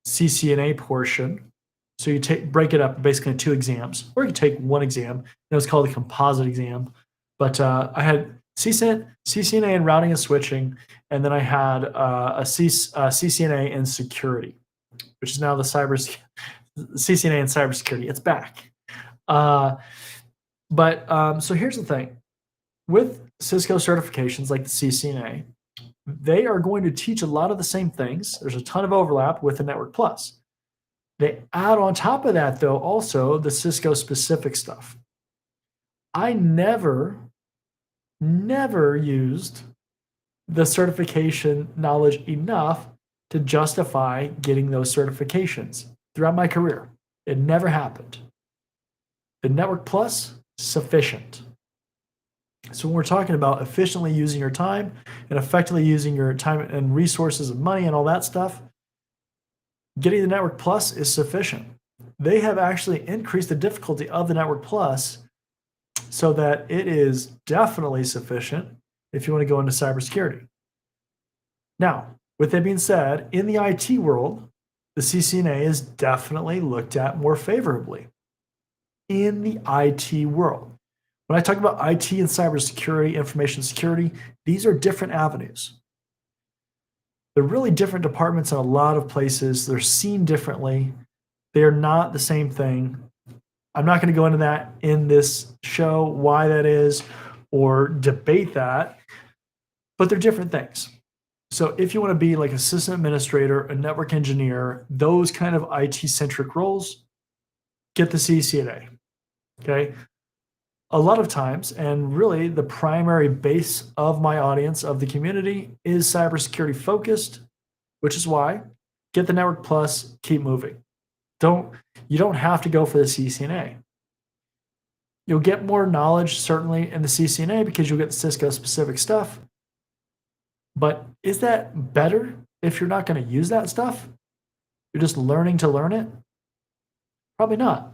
Speaker 2: CCNA portion. So you break it up basically in two exams, or you could take one exam. And it was called a composite exam. But I had CCENT, CCNA in routing and switching, and then I had CCNA in security, which is now the CCNA in cybersecurity. It's back. Uh, so here's the thing: with Cisco certifications like the CCNA, they are going to teach a lot of the same things. There's a ton of overlap with the Network Plus. They add on top of that, though, also the Cisco specific stuff. I never used the certification knowledge enough to justify getting those certifications throughout my career. It never happened. The Network Plus, sufficient. So when we're talking about efficiently using your time and effectively using your time and resources and money and all that stuff, getting the Network Plus is sufficient. They have actually increased the difficulty of the Network Plus so that it is definitely sufficient if you want to go into cybersecurity. Now, with that being said, in the IT world, the CCNA is definitely looked at more favorably. In the IT world, when I talk about IT and cybersecurity, information security, these are different avenues. They're really different departments in a lot of places. They're seen differently. They're not the same thing. I'm not going to go into that in this show, why that is, or debate that, but they're different things. So if you want to be like a system administrator, a network engineer, those kind of IT-centric roles, get the CCNA. Okay. A lot of times, and really the primary base of my audience, of the community, is cybersecurity focused, which is why get the Network Plus, keep moving. You don't have to go for the CCNA. You'll get more knowledge certainly in the CCNA because you'll get the Cisco specific stuff. But is that better if you're not going to use that stuff? You're just learning to learn it? Probably not.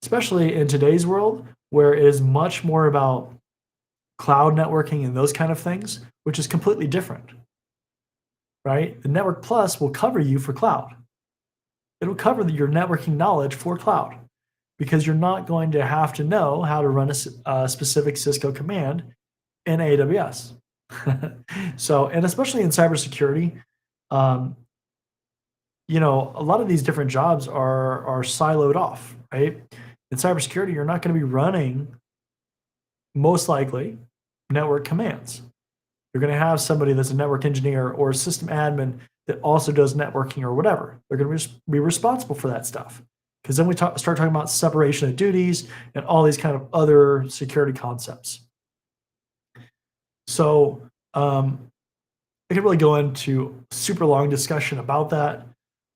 Speaker 2: Especially in today's world where it is much more about cloud networking and those kind of things, which is completely different. Right? The Network Plus will cover you for cloud. It'll cover your networking knowledge for cloud because you're not going to have to know how to run a specific Cisco command in AWS. So, and especially in cybersecurity, a lot of these different jobs are siloed off, right? In cybersecurity, you're not going to be running, most likely, network commands. You're going to have somebody that's a network engineer or a system admin that also does networking or whatever. They're going to be responsible for that stuff. Because then we start talking about separation of duties and all these kind of other security concepts. So I could really go into super long discussion about that,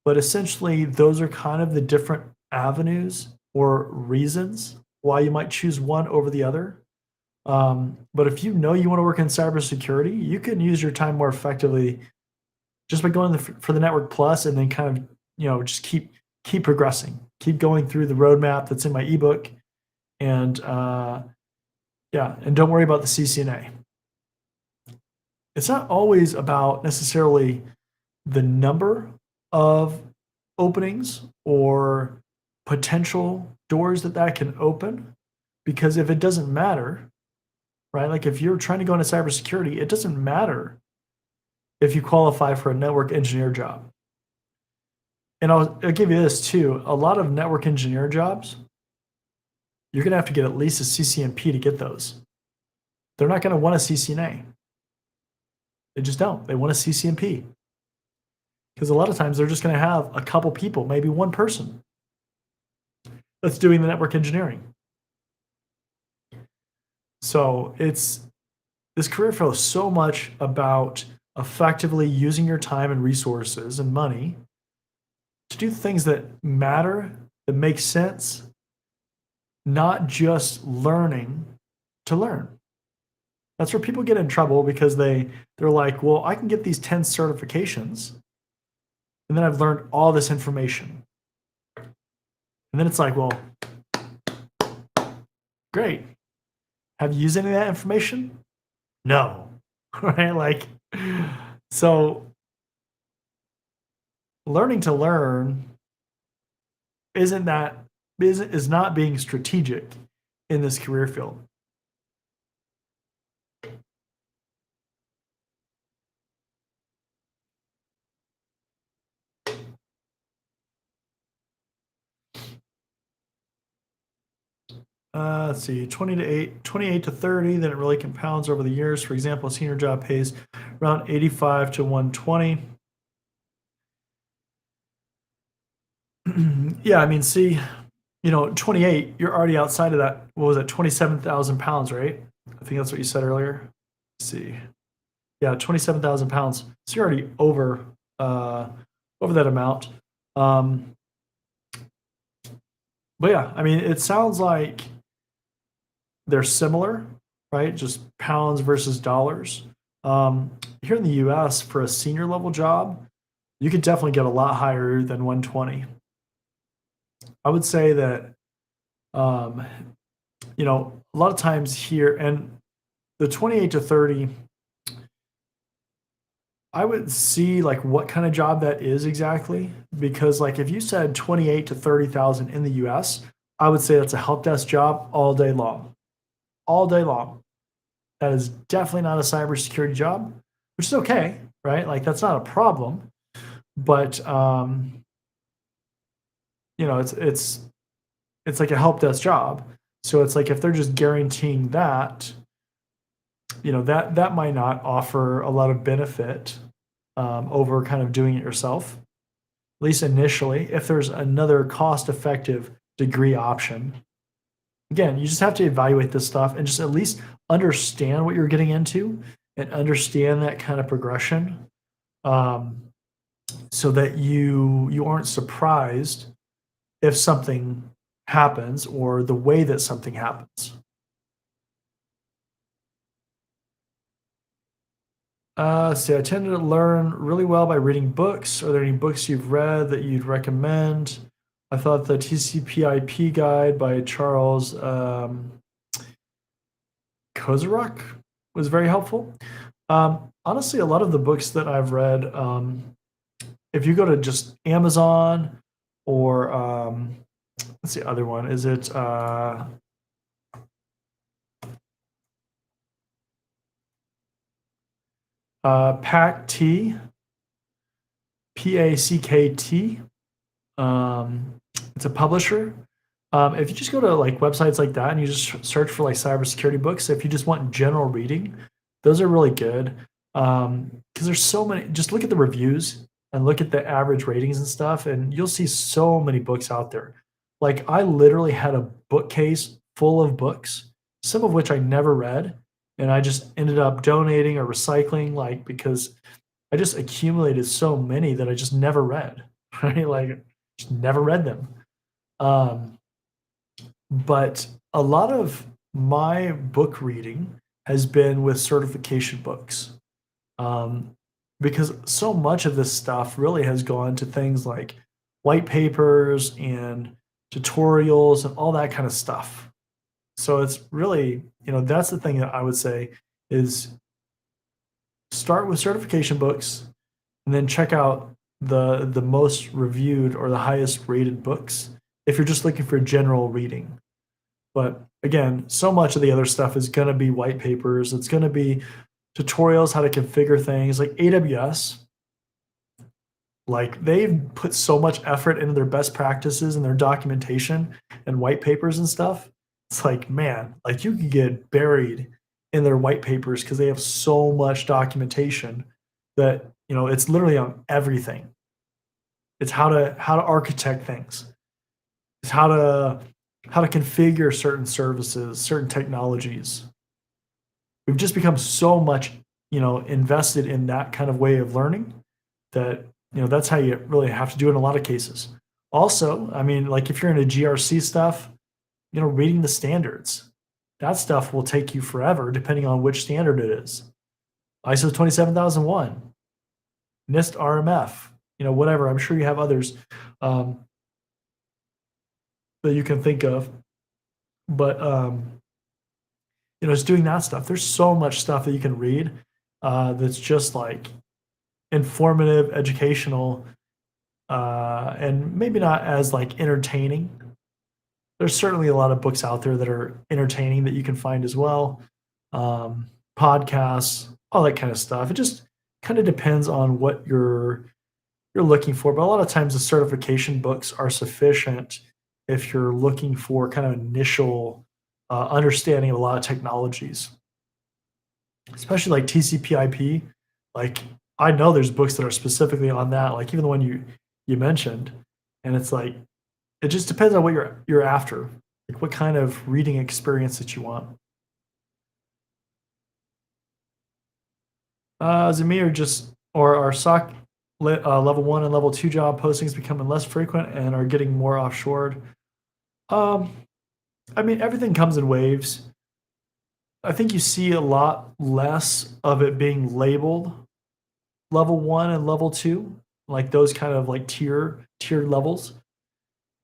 Speaker 2: but essentially those are kind of the different avenues or reasons why you might choose one over the other. But if you know you want to work in cybersecurity, you can use your time more effectively just by going for the Network Plus and then kind of, just keep progressing, keep going through the roadmap that's in my ebook, and and don't worry about the CCNA. It's not always about necessarily the number of openings or potential doors that can open, because if it doesn't matter, right? Like if you're trying to go into cybersecurity, it doesn't matter if you qualify for a network engineer job. And I'll give you this too. A lot of network engineer jobs, you're going to have to get at least a CCNP to get those. They're not going to want a CCNA. They just don't. They want a CCNP. Because a lot of times they're just going to have a couple people, maybe one person that's doing the network engineering. So this career field is so much about effectively using your time and resources and money to do things that matter, that make sense, not just learning to learn. That's where people get in trouble because they're like, well, I can get these 10 certifications and then I've learned all this information. And then it's like, well, great. Have you used any of that information? No. Right? Like, so learning to learn is not being strategic in this career field. Let's see, 28 to 30, then it really compounds over the years. For example, a senior job pays around 85 to 120. Yeah, I mean, see, 28, you're already outside of that. What was it, 27,000 pounds, right? I think that's what you said earlier. Let's see. Yeah, 27,000 pounds. So you're already over that amount. But yeah, I mean, it sounds like they're similar, right? Just pounds versus dollars. Here in the US, for a senior level job, you could definitely get a lot higher than 120. I would say that, a lot of times here, and the 28 to 30, I would see like what kind of job that is exactly, because like if you said 28 to 30,000 in the US, I would say that's a help desk job all day long. All day long. That is definitely not a cybersecurity job, which is okay, right? Like that's not a problem. But it's like a help desk job. So it's like if they're just guaranteeing that, that might not offer a lot of benefit over kind of doing it yourself, at least initially. If there's another cost-effective degree option, again, you just have to evaluate this stuff and just at least understand what you're getting into and understand that kind of progression, so that you aren't surprised if something happens or the way that something happens. See, I tend to learn really well by reading books. Are there any books you've read that you'd recommend? I thought the TCP/IP guide by Charles Kozaruk was very helpful. Honestly, a lot of the books that I've read, if you go to just Amazon or what's the other one? Is it PACT, PACKT? It's a publisher. If you just go to like websites like that and you just search for like cybersecurity books, if you just want general reading, those are really good. Because there's so many. Just look at the reviews and look at the average ratings and stuff, and you'll see so many books out there. Like I literally had a bookcase full of books, some of which I never read, and I just ended up donating or recycling, like because I just accumulated so many that I just never read, right? Like just never read them. But a lot of my book reading has been with certification books, because so much of this stuff really has gone to things like white papers and tutorials and all that kind of stuff. So it's really, that's the thing that I would say is start with certification books and then check out the most reviewed or the highest rated books if you're just looking for general reading. But again, so much of the other stuff is going to be white papers. It's going to be tutorials, how to configure things like AWS. Like they've put so much effort into their best practices and their documentation and white papers and stuff. It's like, man, like you can get buried in their white papers because they have so much documentation that, it's literally on everything. It's how to architect things. It's how to configure certain services, certain technologies. We've just become so much, invested in that kind of way of learning that, that's how you really have to do it in a lot of cases. Also, I mean, like if you're into GRC stuff, reading the standards, that stuff will take you forever depending on which standard it is. ISO 27001, NIST RMF, whatever. I'm sure you have others um, that you can think of, but just doing that stuff. There's so much stuff that you can read that's just like informative, educational, and maybe not as like entertaining. There's certainly a lot of books out there that are entertaining that you can find as well. Um, Podcasts, all that kind of stuff. It just kind of depends on what you're looking for. But a lot of times the certification books are sufficient if you're looking for kind of initial understanding of a lot of technologies, especially like TCP/IP. Like I know there's books that are specifically on that, like even the one you mentioned, and it's like it just depends on what you're after, like what kind of reading experience that you want. Is it me or just or are level one and level two job postings becoming less frequent and are getting more offshored? Um, I mean, everything comes in waves. I think you see a lot less of it being labeled level one and level two, like those kind of like tiered levels.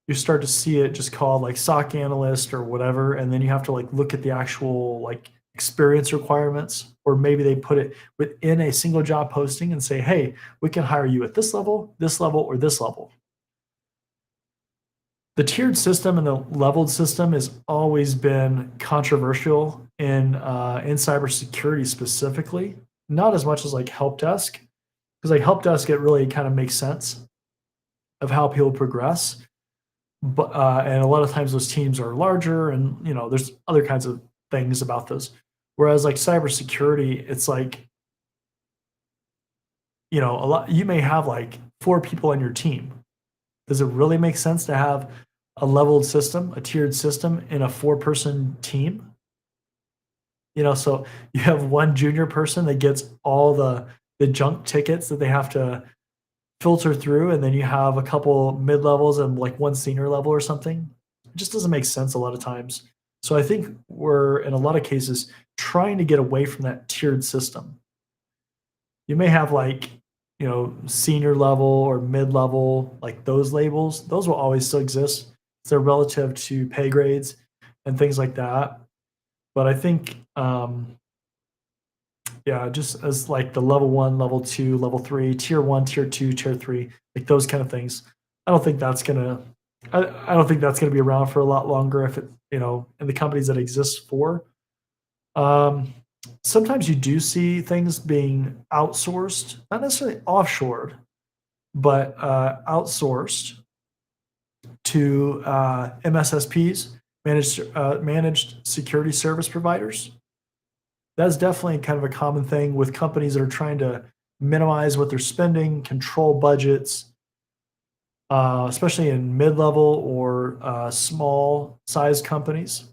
Speaker 2: You start to see it just called like SOC analyst or whatever, and then you have to like look at the actual like experience requirements, or maybe they put it within a single job posting and say, hey, we can hire you at this level, or this level. The tiered system and the leveled system has always been controversial in cybersecurity specifically. Not as much as like help desk, because like help desk, it really kind of makes sense of how people progress. But and a lot of times those teams are larger, and there's other kinds of things about those. Whereas like cybersecurity, it's like a lot. You may have like four people on your team. Does it really make sense to have a leveled system, a tiered system in a four-person team? So you have one junior person that gets all the junk tickets that they have to filter through, and then you have a couple mid levels and like one senior level or something. It just doesn't make sense a lot of times. So I think we're in a lot of cases trying to get away from that tiered system. You may have like, senior level or mid level, like those labels, those will always still exist. They're relative to pay grades and things like that. But I think, yeah, just as like the level one, level two, level three, tier one, tier two, tier three, like those kind of things. I don't think that's gonna, I don't think that's gonna be around for a lot longer if it, in the companies that exist for. Um, Sometimes you do see things being outsourced, not necessarily offshored, but outsourced to MSSPs, managed security service providers. That's definitely kind of a common thing with companies that are trying to minimize what they're spending, control budgets, especially in mid-level or small size companies.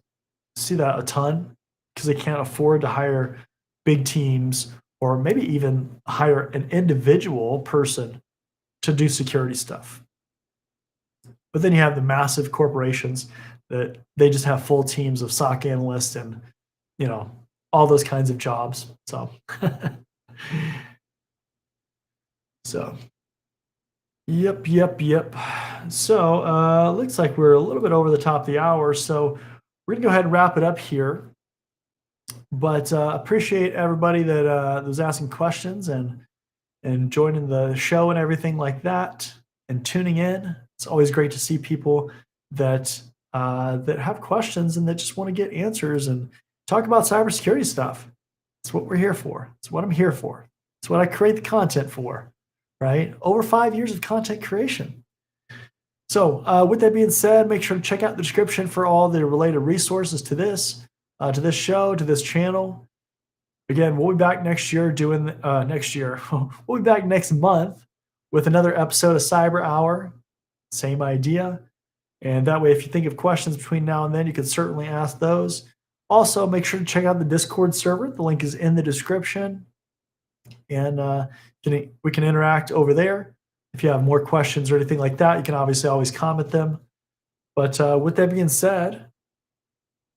Speaker 2: See that a ton because they can't afford to hire big teams, or maybe even hire an individual person to do security stuff. But then you have the massive corporations that they just have full teams of SOC analysts and you know all those kinds of jobs. So, so yep. So looks like we're a little bit over the top of the hour. So we're gonna go ahead and wrap it up here. But appreciate everybody that was asking questions and joining the show and everything like that, and tuning in. It's always great to see people that that have questions and that just want to get answers and talk about cybersecurity stuff. It's what we're here for. It's what I'm here for. It's what I create the content for, right? Over 5 years of content creation. So, with that being said, make sure to check out the description for all the related resources to this show, to this channel. Again, we'll be back next year doing next year. We'll be back next month with another episode of Cyber Hour. Same idea. And that way, if you think of questions between now and then, you can certainly ask those. Also, make sure to check out the Discord server. The link is in the description. And we can interact over there. If you have more questions or anything like that, you can obviously always comment them. But with that being said,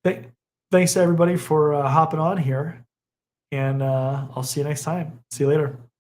Speaker 2: thanks to everybody for hopping on here. And I'll see you next time. See you later.